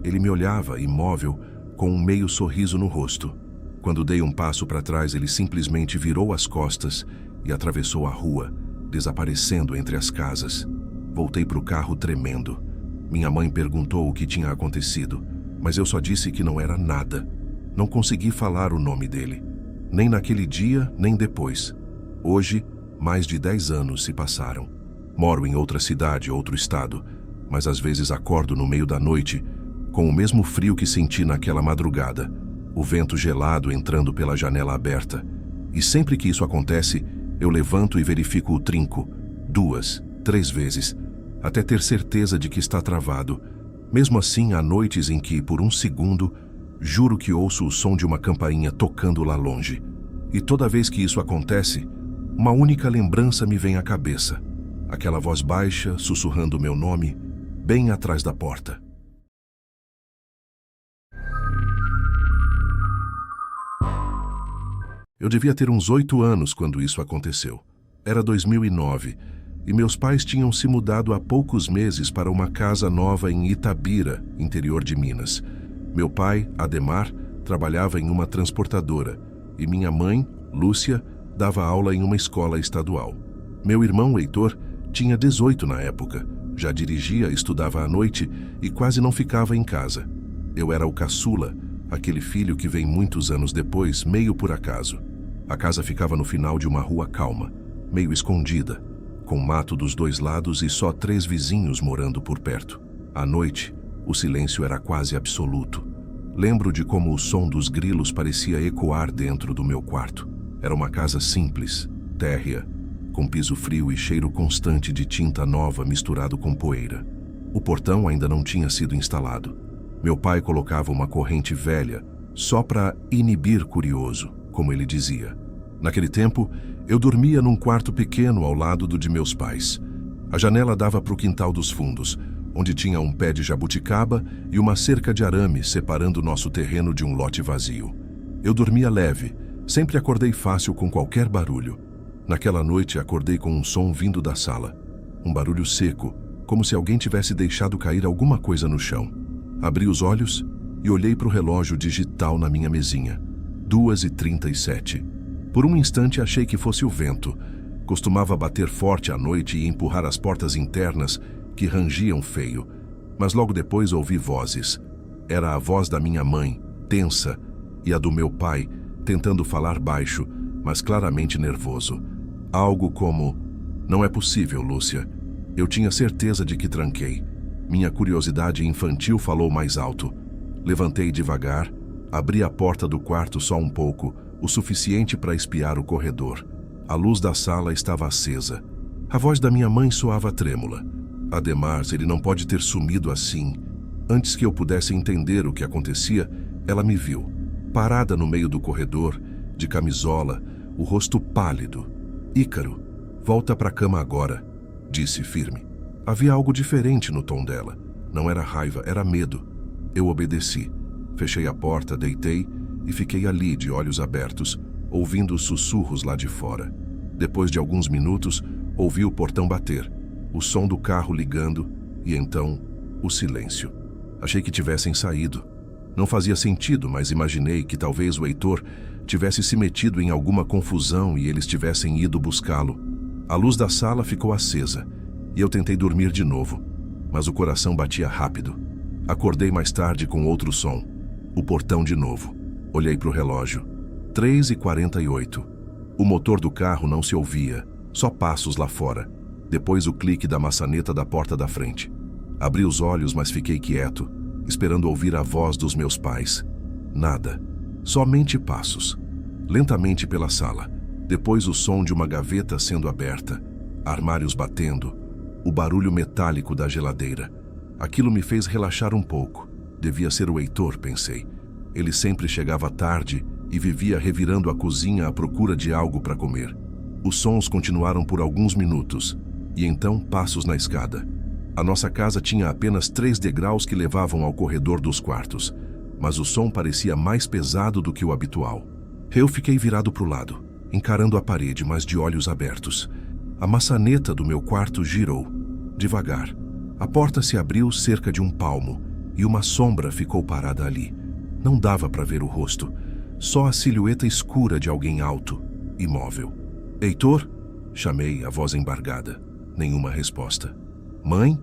Ele me olhava, imóvel, com um meio sorriso no rosto. Quando dei um passo para trás, ele simplesmente virou as costas e atravessou a rua, desaparecendo entre as casas. Voltei para o carro tremendo. Minha mãe perguntou o que tinha acontecido, mas eu só disse que não era nada. Não consegui falar o nome dele, nem naquele dia, nem depois. Hoje, mais de 10 anos se passaram. Moro em outra cidade, outro estado, mas às vezes acordo no meio da noite, com o mesmo frio que senti naquela madrugada, o vento gelado entrando pela janela aberta. E sempre que isso acontece, eu levanto e verifico o trinco, 2, 3 vezes, até ter certeza de que está travado. Mesmo assim, há noites em que, por um segundo, juro que ouço o som de uma campainha tocando lá longe. E toda vez que isso acontece, uma única lembrança me vem à cabeça. Aquela voz baixa, sussurrando meu nome, bem atrás da porta. Eu devia ter uns 8 anos quando isso aconteceu. Era 2009, e meus pais tinham se mudado há poucos meses para uma casa nova em Itabira, interior de Minas. Meu pai, Ademar, trabalhava em uma transportadora e minha mãe, Lúcia, dava aula em uma escola estadual. Meu irmão, Heitor, tinha 18 na época, já dirigia, estudava à noite e quase não ficava em casa. Eu era o caçula, aquele filho que vem muitos anos depois, meio por acaso. A casa ficava no final de uma rua calma, meio escondida, com mato dos dois lados e só 3 vizinhos morando por perto. À noite, o silêncio era quase absoluto. Lembro de como o som dos grilos parecia ecoar dentro do meu quarto. Era uma casa simples, térrea, com piso frio e cheiro constante de tinta nova misturado com poeira. O portão ainda não tinha sido instalado. Meu pai colocava uma corrente velha, só para inibir curioso, como ele dizia. Naquele tempo, eu dormia num quarto pequeno ao lado do de meus pais. A janela dava para o quintal dos fundos, onde tinha um pé de jabuticaba e uma cerca de arame separando nosso terreno de um lote vazio. Eu dormia leve, sempre acordei fácil com qualquer barulho. Naquela noite acordei com um som vindo da sala. Um barulho seco, como se alguém tivesse deixado cair alguma coisa no chão. Abri os olhos e olhei para o relógio digital na minha mesinha. 2h37. Por um instante achei que fosse o vento. Costumava bater forte à noite e empurrar as portas internas que rangiam feio. Mas logo depois ouvi vozes. Era a voz da minha mãe, tensa, e a do meu pai, tentando falar baixo, mas claramente nervoso. Algo como: "Não é possível, Lúcia. Eu tinha certeza de que tranquei." Minha curiosidade infantil falou mais alto. Levantei devagar, abri a porta do quarto só um pouco, o suficiente para espiar o corredor. A luz da sala estava acesa. A voz da minha mãe soava trêmula. Ademar, ele não pode ter sumido assim. Antes que eu pudesse entender o que acontecia, ela me viu, parada no meio do corredor, de camisola, o rosto pálido. "Ícaro, volta para a cama agora", disse firme. Havia algo diferente no tom dela. Não era raiva, era medo. Eu obedeci. Fechei a porta, deitei e fiquei ali de olhos abertos, ouvindo os sussurros lá de fora. Depois de alguns minutos, ouvi o portão bater, o som do carro ligando e então o silêncio. Achei que tivessem saído. Não fazia sentido, mas imaginei que talvez o Heitor tivesse se metido em alguma confusão e eles tivessem ido buscá-lo. A luz da sala ficou acesa e eu tentei dormir de novo, mas o coração batia rápido. Acordei mais tarde com outro som. O portão de novo. Olhei para o relógio. 3h48. O motor do carro não se ouvia, só passos lá fora. Depois o clique da maçaneta da porta da frente. Abri os olhos, mas fiquei quieto, esperando ouvir a voz dos meus pais. Nada. Somente passos. Lentamente pela sala. Depois o som de uma gaveta sendo aberta. Armários batendo. O barulho metálico da geladeira. Aquilo me fez relaxar um pouco. Devia ser o Heitor, pensei. Ele sempre chegava tarde e vivia revirando a cozinha à procura de algo para comer. Os sons continuaram por alguns minutos, e então passos na escada. A nossa casa tinha apenas 3 degraus que levavam ao corredor dos quartos, mas o som parecia mais pesado do que o habitual. Eu fiquei virado para o lado, encarando a parede, mas de olhos abertos. A maçaneta do meu quarto girou, devagar. A porta se abriu cerca de um palmo, e uma sombra ficou parada ali. Não dava para ver o rosto, só a silhueta escura de alguém alto, imóvel. "Heitor?" Chamei, a voz embargada. Nenhuma resposta. "Mãe?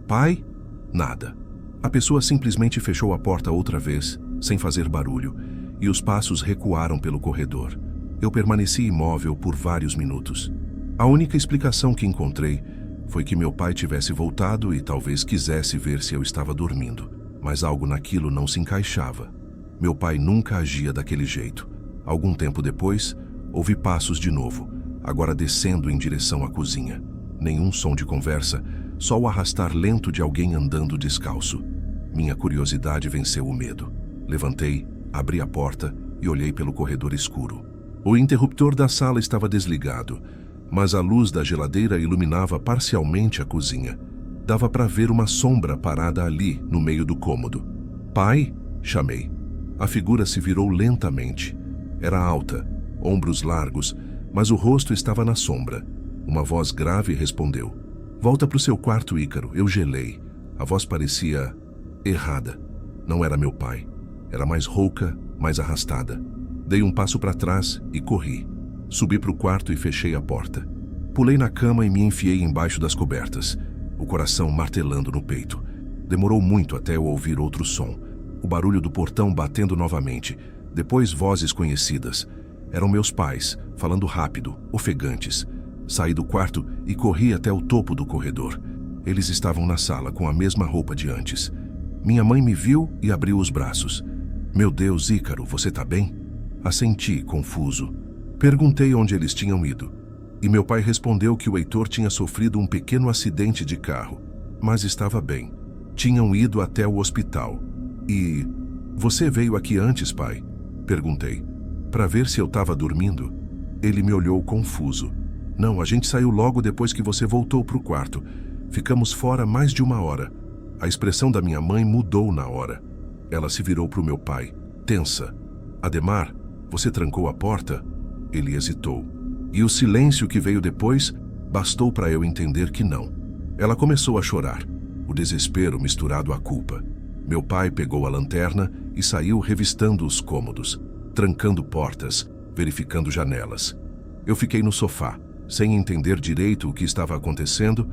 Pai?" Nada. A pessoa simplesmente fechou a porta outra vez, sem fazer barulho, e os passos recuaram pelo corredor. Eu permaneci imóvel por vários minutos. A única explicação que encontrei foi que meu pai tivesse voltado e talvez quisesse ver se eu estava dormindo, mas algo naquilo não se encaixava. Meu pai nunca agia daquele jeito. Algum tempo depois, ouvi passos de novo, agora descendo em direção à cozinha. Nenhum som de conversa, só o arrastar lento de alguém andando descalço. Minha curiosidade venceu o medo. Levantei, abri a porta e olhei pelo corredor escuro. O interruptor da sala estava desligado, mas a luz da geladeira iluminava parcialmente a cozinha. Dava para ver uma sombra parada ali, no meio do cômodo. "Pai?" chamei. A figura se virou lentamente. Era alta, ombros largos, mas o rosto estava na sombra. Uma voz grave respondeu: "Volta para o seu quarto, Ícaro." Eu gelei. A voz parecia errada. Não era meu pai. Era mais rouca, mais arrastada. Dei um passo para trás e corri. Subi para o quarto e fechei a porta. Pulei na cama e me enfiei embaixo das cobertas, o coração martelando no peito. Demorou muito até eu ouvir outro som. O barulho do portão batendo novamente. Depois vozes conhecidas. Eram meus pais, falando rápido, ofegantes. Saí do quarto e corri até o topo do corredor. Eles estavam na sala com a mesma roupa de antes. Minha mãe me viu e abriu os braços. "Meu Deus, Ícaro, você tá bem?" Assenti, confuso. Perguntei onde eles tinham ido. E meu pai respondeu que o Heitor tinha sofrido um pequeno acidente de carro, mas estava bem. Tinham ido até o hospital. "E você veio aqui antes, pai?" Perguntei. "Para ver se eu estava dormindo?" Ele me olhou confuso. "Não, a gente saiu logo depois que você voltou para o quarto. Ficamos fora mais de 1 hora." A expressão da minha mãe mudou na hora. Ela se virou para o meu pai, tensa. "Ademar, você trancou a porta?" Ele hesitou. E o silêncio que veio depois bastou para eu entender que não. Ela começou a chorar, o desespero misturado à culpa. Meu pai pegou a lanterna e saiu revistando os cômodos, trancando portas, verificando janelas. Eu fiquei no sofá, sem entender direito o que estava acontecendo,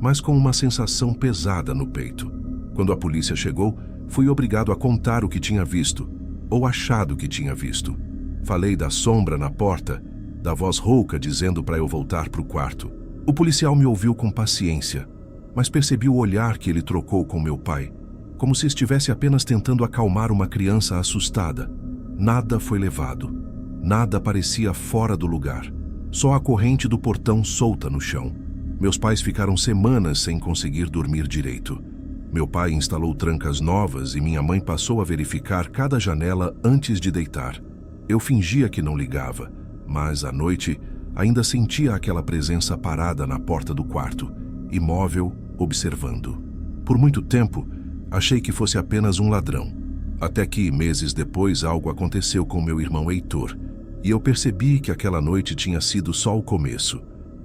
mas com uma sensação pesada no peito. Quando a polícia chegou, fui obrigado a contar o que tinha visto, ou achado que tinha visto. Falei da sombra na porta, da voz rouca dizendo para eu voltar para o quarto. O policial me ouviu com paciência, mas percebi o olhar que ele trocou com meu pai, como se estivesse apenas tentando acalmar uma criança assustada. Nada foi levado. Nada parecia fora do lugar. Só a corrente do portão solta no chão. Meus pais ficaram semanas sem conseguir dormir direito. Meu pai instalou trancas novas e minha mãe passou a verificar cada janela antes de deitar. Eu fingia que não ligava, mas à noite ainda sentia aquela presença parada na porta do quarto, imóvel, observando. Por muito tempo, achei que fosse apenas um ladrão. Até que, meses depois, algo aconteceu com meu irmão Heitor, e eu percebi que aquela noite tinha sido só o começo.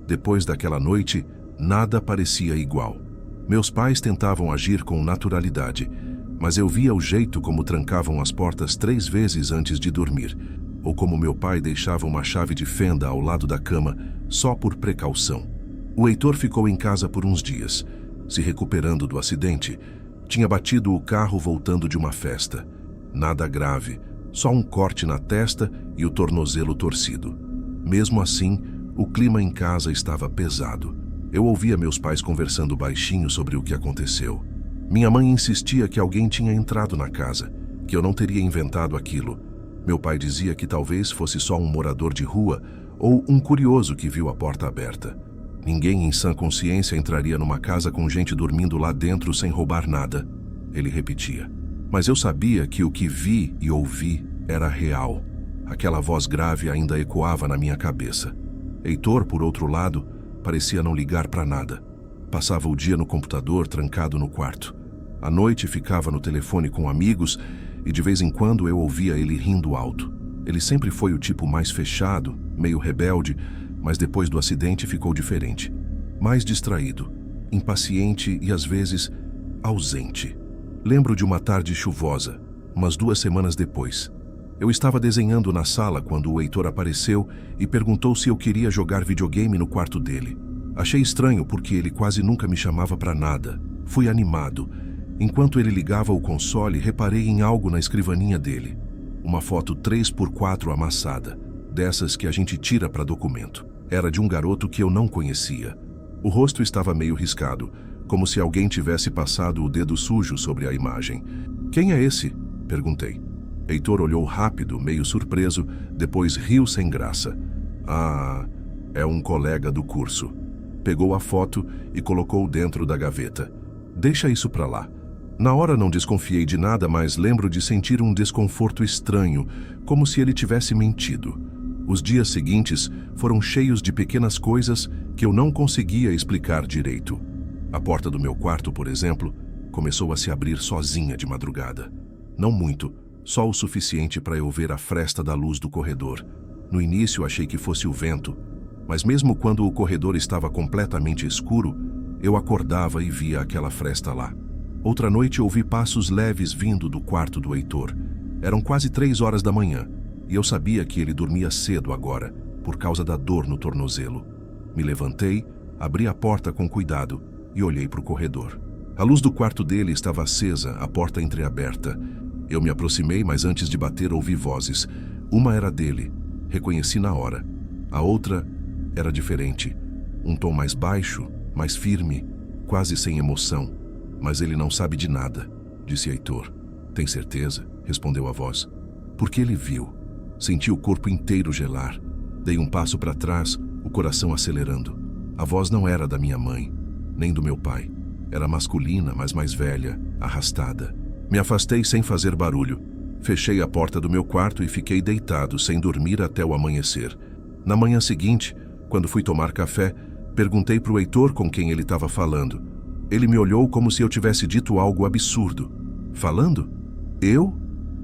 Depois daquela noite, nada parecia igual. Meus pais tentavam agir com naturalidade, mas eu via o jeito como trancavam as portas 3 vezes antes de dormir, ou como meu pai deixava uma chave de fenda ao lado da cama, só por precaução. O Heitor ficou em casa por uns dias, se recuperando do acidente. Tinha batido o carro voltando de uma festa. Nada grave, só um corte na testa e o tornozelo torcido. Mesmo assim, o clima em casa estava pesado. Eu ouvia meus pais conversando baixinho sobre o que aconteceu. Minha mãe insistia que alguém tinha entrado na casa, que eu não teria inventado aquilo. Meu pai dizia que talvez fosse só um morador de rua ou um curioso que viu a porta aberta. Ninguém em sã consciência entraria numa casa com gente dormindo lá dentro sem roubar nada, ele repetia. Mas eu sabia que o que vi e ouvi era real. Aquela voz grave ainda ecoava na minha cabeça. Heitor, por outro lado, parecia não ligar para nada. Passava o dia no computador, trancado no quarto. À noite ficava no telefone com amigos e de vez em quando eu ouvia ele rindo alto. Ele sempre foi o tipo mais fechado, meio rebelde, mas depois do acidente ficou diferente. Mais distraído, impaciente e às vezes ausente. Lembro de uma tarde chuvosa, umas 2 semanas depois. Eu estava desenhando na sala quando o Heitor apareceu e perguntou se eu queria jogar videogame no quarto dele. Achei estranho porque ele quase nunca me chamava para nada. Fui animado. Enquanto ele ligava o console, reparei em algo na escrivaninha dele. Uma foto 3x4 amassada, dessas que a gente tira para documento. Era de um garoto que eu não conhecia. O rosto estava meio riscado, como se alguém tivesse passado o dedo sujo sobre a imagem. "Quem é esse?" perguntei. Heitor olhou rápido, meio surpreso, depois riu sem graça. "Ah, é um colega do curso." Pegou a foto e colocou dentro da gaveta. "Deixa isso pra lá." Na hora não desconfiei de nada, mas lembro de sentir um desconforto estranho, como se ele tivesse mentido. Os dias seguintes foram cheios de pequenas coisas que eu não conseguia explicar direito. A porta do meu quarto, por exemplo, começou a se abrir sozinha de madrugada. Não muito, só o suficiente para eu ver a fresta da luz do corredor. No início achei que fosse o vento, Mas mesmo quando o corredor estava completamente escuro, eu acordava e via aquela fresta lá. Outra noite ouvi passos leves vindo do quarto do Heitor. Eram quase 3 horas da manhã, e eu sabia que ele dormia cedo agora, por causa da dor no tornozelo. Me levantei, abri a porta com cuidado e olhei para o corredor. A luz do quarto dele estava acesa, a porta entreaberta. Eu me aproximei, mas antes de bater ouvi vozes. Uma era dele, reconheci na hora. A outra era diferente. Um tom mais baixo, mais firme, quase sem emoção. Mas ele não sabe de nada, disse Heitor. Tem certeza? Respondeu a voz. Porque ele viu. Senti o corpo inteiro gelar. Dei um passo para trás, o coração acelerando. A voz não era da minha mãe, nem do meu pai. Era masculina, mas mais velha, arrastada. Me afastei sem fazer barulho. Fechei a porta do meu quarto e fiquei deitado, sem dormir até o amanhecer. Na manhã seguinte, quando fui tomar café, perguntei para o Heitor com quem ele estava falando. Ele me olhou como se eu tivesse dito algo absurdo. Falando? Eu?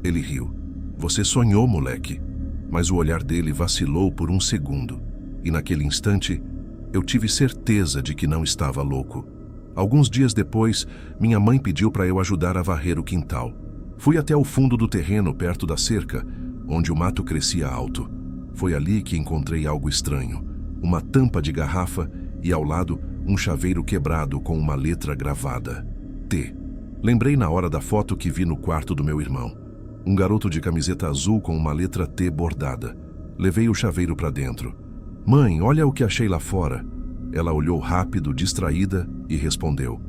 Ele riu. Você sonhou, moleque. Mas o olhar dele vacilou por um segundo. E naquele instante, eu tive certeza de que não estava louco. Alguns dias depois, minha mãe pediu para eu ajudar a varrer o quintal. Fui até o fundo do terreno, perto da cerca, onde o mato crescia alto. Foi ali que encontrei algo estranho. Uma tampa de garrafa e, ao lado, um chaveiro quebrado com uma letra gravada. T. Lembrei na hora da foto que vi no quarto do meu irmão. Um garoto de camiseta azul com uma letra T bordada. Levei o chaveiro para dentro. Mãe, olha o que achei lá fora. Ela olhou rápido, distraída, e respondeu.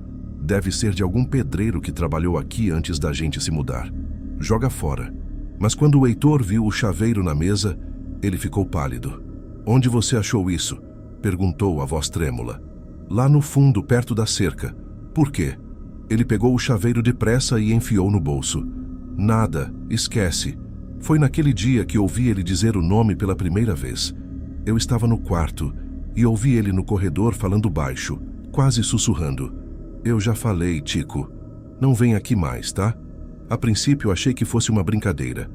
Deve ser de algum pedreiro que trabalhou aqui antes da gente se mudar. Joga fora. Mas quando o Heitor viu o chaveiro na mesa, ele ficou pálido. Onde você achou isso? Perguntou a voz trêmula. Lá no fundo, perto da cerca. Por quê? Ele pegou o chaveiro depressa e enfiou no bolso. Nada, esquece. Foi naquele dia que ouvi ele dizer o nome pela primeira vez. Eu estava no quarto e ouvi ele no corredor falando baixo, quase sussurrando. Eu já falei, Tico. Não vem aqui mais, tá? A princípio achei que fosse uma brincadeira,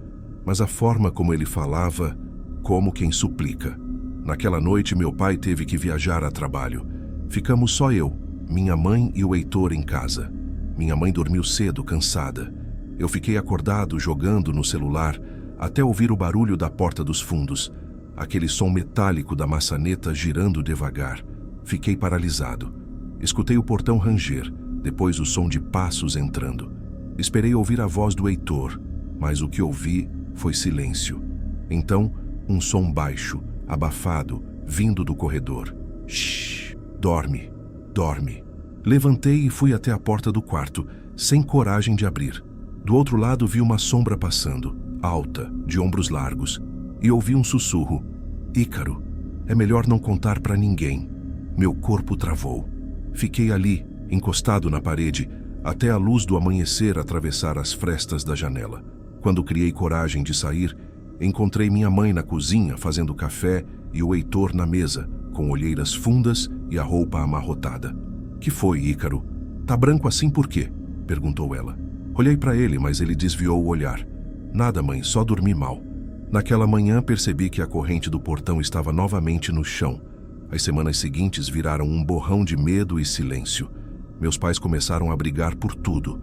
mas a forma como ele falava, como quem suplica. Naquela noite meu pai teve que viajar a trabalho. Ficamos só eu, minha mãe e o Heitor em casa. Minha mãe dormiu cedo, cansada. Eu fiquei acordado jogando no celular até ouvir o barulho da porta dos fundos, aquele som metálico da maçaneta girando devagar. Fiquei paralisado. Escutei o portão ranger, depois o som de passos entrando. Esperei ouvir a voz do Heitor, mas o que ouvi foi silêncio. Então, um som baixo, abafado, vindo do corredor. Shhh, dorme, dorme. Levantei e fui até a porta do quarto, sem coragem de abrir. Do outro lado vi uma sombra passando, alta, de ombros largos, e ouvi um sussurro. Ícaro, é melhor não contar para ninguém. Meu corpo travou. Fiquei ali, encostado na parede, até a luz do amanhecer atravessar as frestas da janela. Quando criei coragem de sair, encontrei minha mãe na cozinha fazendo café e o Heitor na mesa, com olheiras fundas e a roupa amarrotada. Que foi, Ícaro? Tá branco assim por quê? Perguntou ela. Olhei para ele, mas ele desviou o olhar. Nada, mãe, só dormi mal. Naquela manhã percebi que a corrente do portão estava novamente no chão. As semanas seguintes viraram um borrão de medo e silêncio. Meus pais começaram a brigar por tudo.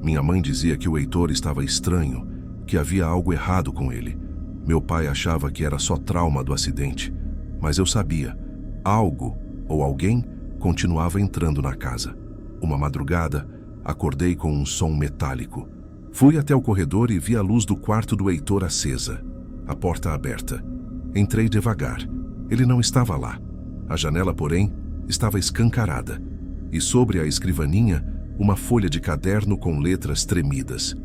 Minha mãe dizia que o Heitor estava estranho, que havia algo errado com ele. Meu pai achava que era só trauma do acidente. Mas eu sabia, algo ou alguém continuava entrando na casa. Uma madrugada, acordei com um som metálico. Fui até o corredor e vi a luz do quarto do Heitor acesa. A porta aberta. Entrei devagar. Ele não estava lá. A janela, porém, estava escancarada. E sobre a escrivaninha, uma folha de caderno com letras tremidas.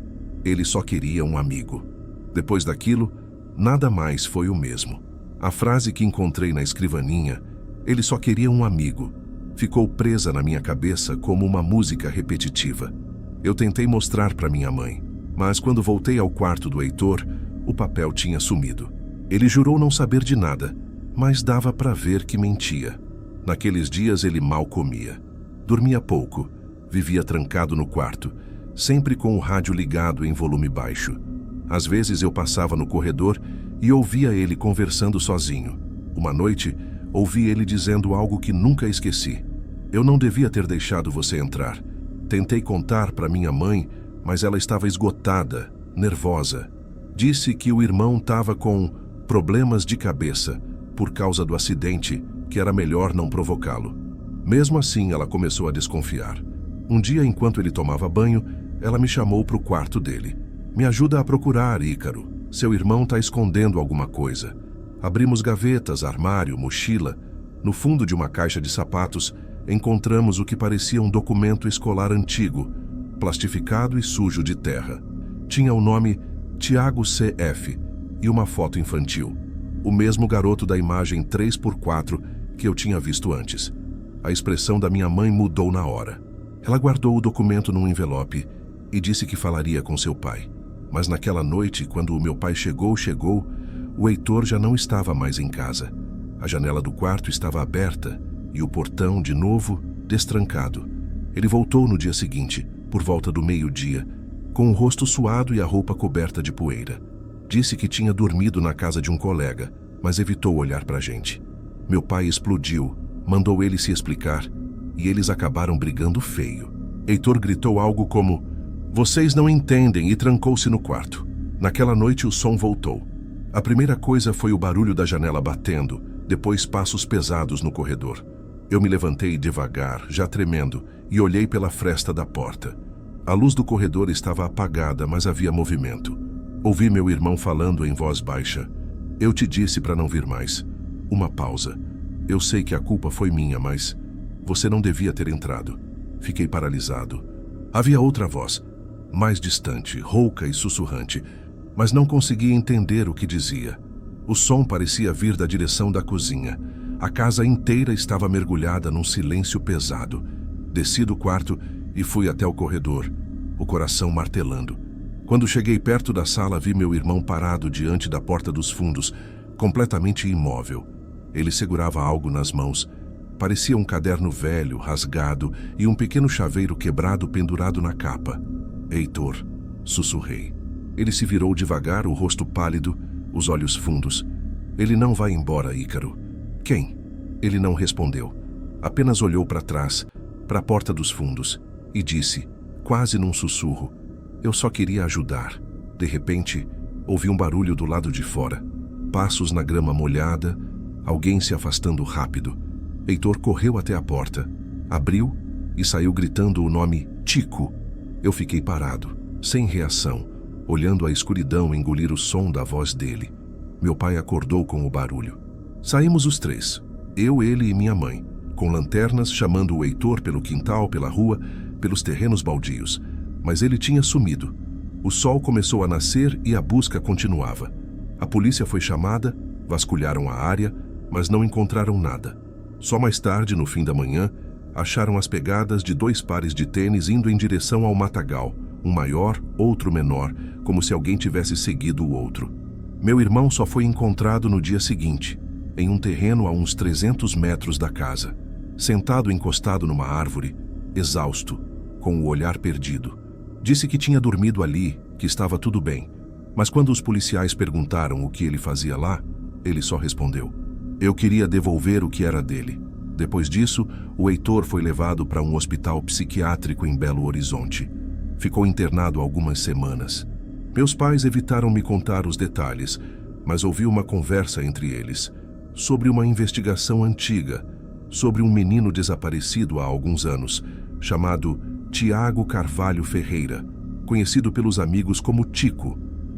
Ele só queria um amigo. Depois daquilo, nada mais foi o mesmo. A frase que encontrei na escrivaninha, ele só queria um amigo, ficou presa na minha cabeça como uma música repetitiva. Eu tentei mostrar para minha mãe, mas quando voltei ao quarto do Heitor, o papel tinha sumido. Ele jurou não saber de nada, mas dava para ver que mentia. Naqueles dias ele mal comia. Dormia pouco, vivia trancado no quarto, sempre com o rádio ligado em volume baixo. Às vezes eu passava no corredor e ouvia ele conversando sozinho. Uma noite, ouvi ele dizendo algo que nunca esqueci. Eu não devia ter deixado você entrar. Tentei contar para minha mãe, mas ela estava esgotada, nervosa. Disse que o irmão estava com problemas de cabeça por causa do acidente, que era melhor não provocá-lo. Mesmo assim, ela começou a desconfiar. Um dia, enquanto ele tomava banho, ela me chamou para o quarto dele. Me ajuda a procurar, Ícaro. Seu irmão está escondendo alguma coisa. Abrimos gavetas, armário, mochila. No fundo de uma caixa de sapatos, encontramos o que parecia um documento escolar antigo, plastificado e sujo de terra. Tinha o nome Tiago C.F. e uma foto infantil. O mesmo garoto da imagem 3x4 que eu tinha visto antes. A expressão da minha mãe mudou na hora. Ela guardou o documento num envelope e disse que falaria com seu pai. Mas naquela noite, quando o meu pai chegou, o Heitor já não estava mais em casa. A janela do quarto estava aberta e o portão, de novo, destrancado. Ele voltou no dia seguinte, por volta do meio-dia, com o rosto suado e a roupa coberta de poeira. Disse que tinha dormido na casa de um colega, mas evitou olhar para a gente. Meu pai explodiu, mandou ele se explicar e eles acabaram brigando feio. Heitor gritou algo como: "Vocês não entendem", e trancou-se no quarto. Naquela noite o som voltou. A primeira coisa foi o barulho da janela batendo, depois passos pesados no corredor. Eu me levantei devagar, já tremendo, e olhei pela fresta da porta. A luz do corredor estava apagada, mas havia movimento. Ouvi meu irmão falando em voz baixa: "Eu te disse para não vir mais." Uma pausa. Eu sei que a culpa foi minha, mas você não devia ter entrado. Fiquei paralisado. Havia outra voz, mais distante, rouca e sussurrante, mas não conseguia entender o que dizia. O som parecia vir da direção da cozinha. A casa inteira estava mergulhada num silêncio pesado. Desci do quarto e fui até o corredor, o coração martelando. Quando cheguei perto da sala, vi meu irmão parado diante da porta dos fundos, completamente imóvel. Ele segurava algo nas mãos. Parecia um caderno velho, rasgado, e um pequeno chaveiro quebrado pendurado na capa. "Heitor", sussurrei. Ele se virou devagar, o rosto pálido, os olhos fundos. "Ele não vai embora, Ícaro." "Quem?" Ele não respondeu. Apenas olhou para trás, para a porta dos fundos, e disse, quase num sussurro: "Eu só queria ajudar." De repente, ouvi um barulho do lado de fora. Passos na grama molhada, alguém se afastando rápido. Heitor correu até a porta, abriu e saiu gritando o nome Tico. Eu fiquei parado, sem reação, olhando a escuridão engolir o som da voz dele. Meu pai acordou com o barulho. Saímos os três, eu, ele e minha mãe, com lanternas, chamando o Heitor pelo quintal, pela rua, pelos terrenos baldios. Mas ele tinha sumido. O sol começou a nascer e a busca continuava. A polícia foi chamada, vasculharam a área, mas não encontraram nada. Só mais tarde, no fim da manhã, acharam as pegadas de 2 pares de tênis indo em direção ao matagal, um maior, outro menor, como se alguém tivesse seguido o outro. Meu irmão só foi encontrado no dia seguinte, em um terreno a uns 300 metros da casa, sentado encostado numa árvore, exausto, com o olhar perdido. Disse que tinha dormido ali, que estava tudo bem, mas quando os policiais perguntaram o que ele fazia lá, ele só respondeu: "Eu queria devolver o que era dele." Depois disso, o Heitor foi levado para um hospital psiquiátrico em Belo Horizonte. Ficou internado algumas semanas. Meus pais evitaram me contar os detalhes, mas ouvi uma conversa entre eles sobre uma investigação antiga, sobre um menino desaparecido há alguns anos, chamado Tiago Carvalho Ferreira, conhecido pelos amigos como Tico.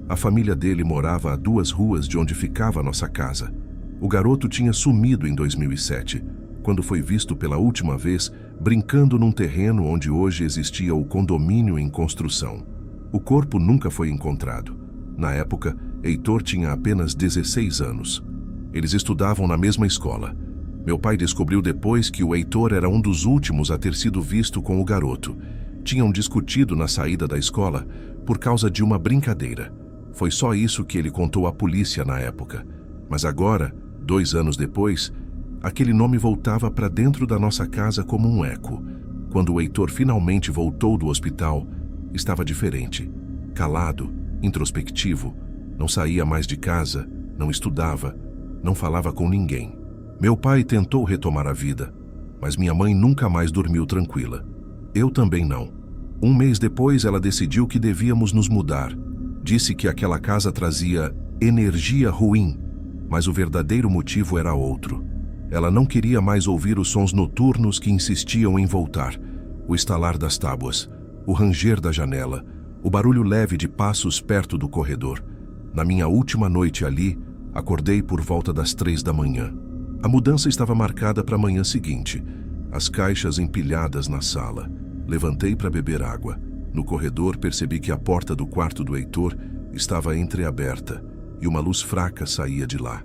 A família dele morava a 2 ruas de onde ficava a nossa casa. O garoto tinha sumido em 2007, quando foi visto pela última vez brincando num terreno onde hoje existia o condomínio em construção. O corpo nunca foi encontrado. Na época, Heitor tinha apenas 16 anos. Eles estudavam na mesma escola. Meu pai descobriu depois que o Heitor era um dos últimos a ter sido visto com o garoto. Tinham discutido na saída da escola por causa de uma brincadeira. Foi só isso que ele contou à polícia na época. Mas agora, 2 anos depois, aquele nome voltava para dentro da nossa casa como um eco. Quando o Heitor finalmente voltou do hospital, estava diferente. Calado, introspectivo, não saía mais de casa, não estudava, não falava com ninguém. Meu pai tentou retomar a vida, mas minha mãe nunca mais dormiu tranquila. Eu também não. Um mês depois, ela decidiu que devíamos nos mudar. Disse que aquela casa trazia energia ruim, mas o verdadeiro motivo era outro. Ela não queria mais ouvir os sons noturnos que insistiam em voltar. O estalar das tábuas, o ranger da janela, o barulho leve de passos perto do corredor. Na minha última noite ali, acordei por volta das 3 da manhã. A mudança estava marcada para a manhã seguinte. As caixas empilhadas na sala. Levantei para beber água. No corredor, percebi que a porta do quarto do Heitor estava entreaberta e uma luz fraca saía de lá.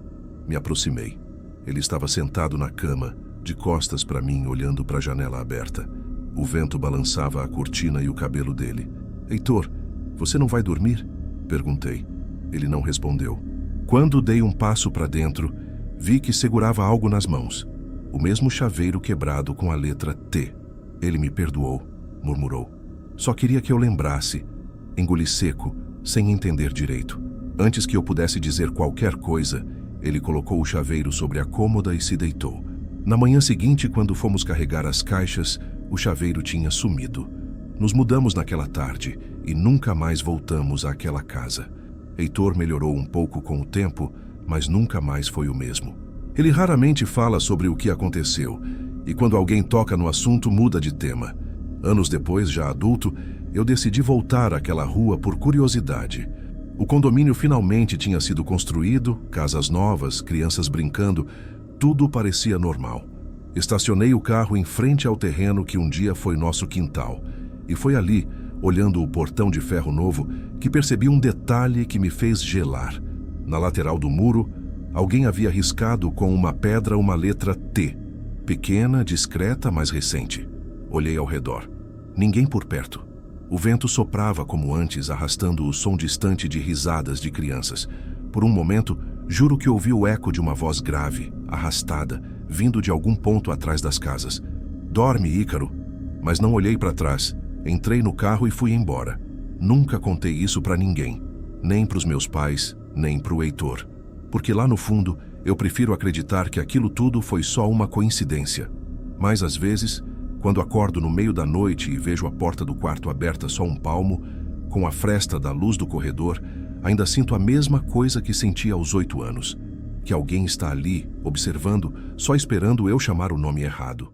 Me aproximei. Ele estava sentado na cama, de costas para mim, olhando para a janela aberta. O vento balançava a cortina e o cabelo dele. "Heitor, você não vai dormir?" Perguntei. Ele não respondeu. Quando dei um passo para dentro, vi que segurava algo nas mãos. O mesmo chaveiro quebrado com a letra T. Ele me perdoou, murmurou. Só queria que eu lembrasse. Engoli seco, sem entender direito. Antes que eu pudesse dizer qualquer coisa, ele colocou o chaveiro sobre a cômoda e se deitou. Na manhã seguinte, quando fomos carregar as caixas, o chaveiro tinha sumido. Nos mudamos naquela tarde e nunca mais voltamos àquela casa. Heitor melhorou um pouco com o tempo, mas nunca mais foi o mesmo. Ele raramente fala sobre o que aconteceu, e quando alguém toca no assunto, muda de tema. Anos depois, já adulto, eu decidi voltar àquela rua por curiosidade. O condomínio finalmente tinha sido construído, casas novas, crianças brincando, tudo parecia normal. Estacionei o carro em frente ao terreno que um dia foi nosso quintal, e foi ali, olhando o portão de ferro novo, que percebi um detalhe que me fez gelar. Na lateral do muro, alguém havia riscado com uma pedra uma letra T. Pequena, discreta, mas recente. Olhei ao redor. Ninguém por perto. O vento soprava como antes, arrastando o som distante de risadas de crianças. Por um momento, juro que ouvi o eco de uma voz grave, arrastada, vindo de algum ponto atrás das casas. "Dorme, Ícaro." Mas não olhei para trás. Entrei no carro e fui embora. Nunca contei isso para ninguém. Nem para os meus pais, nem para o Heitor. Porque lá no fundo, eu prefiro acreditar que aquilo tudo foi só uma coincidência. Mas às vezes, quando acordo no meio da noite e vejo a porta do quarto aberta só um palmo, com a fresta da luz do corredor, ainda sinto a mesma coisa que senti aos 8 anos. Que alguém está ali, observando, só esperando eu chamar o nome errado.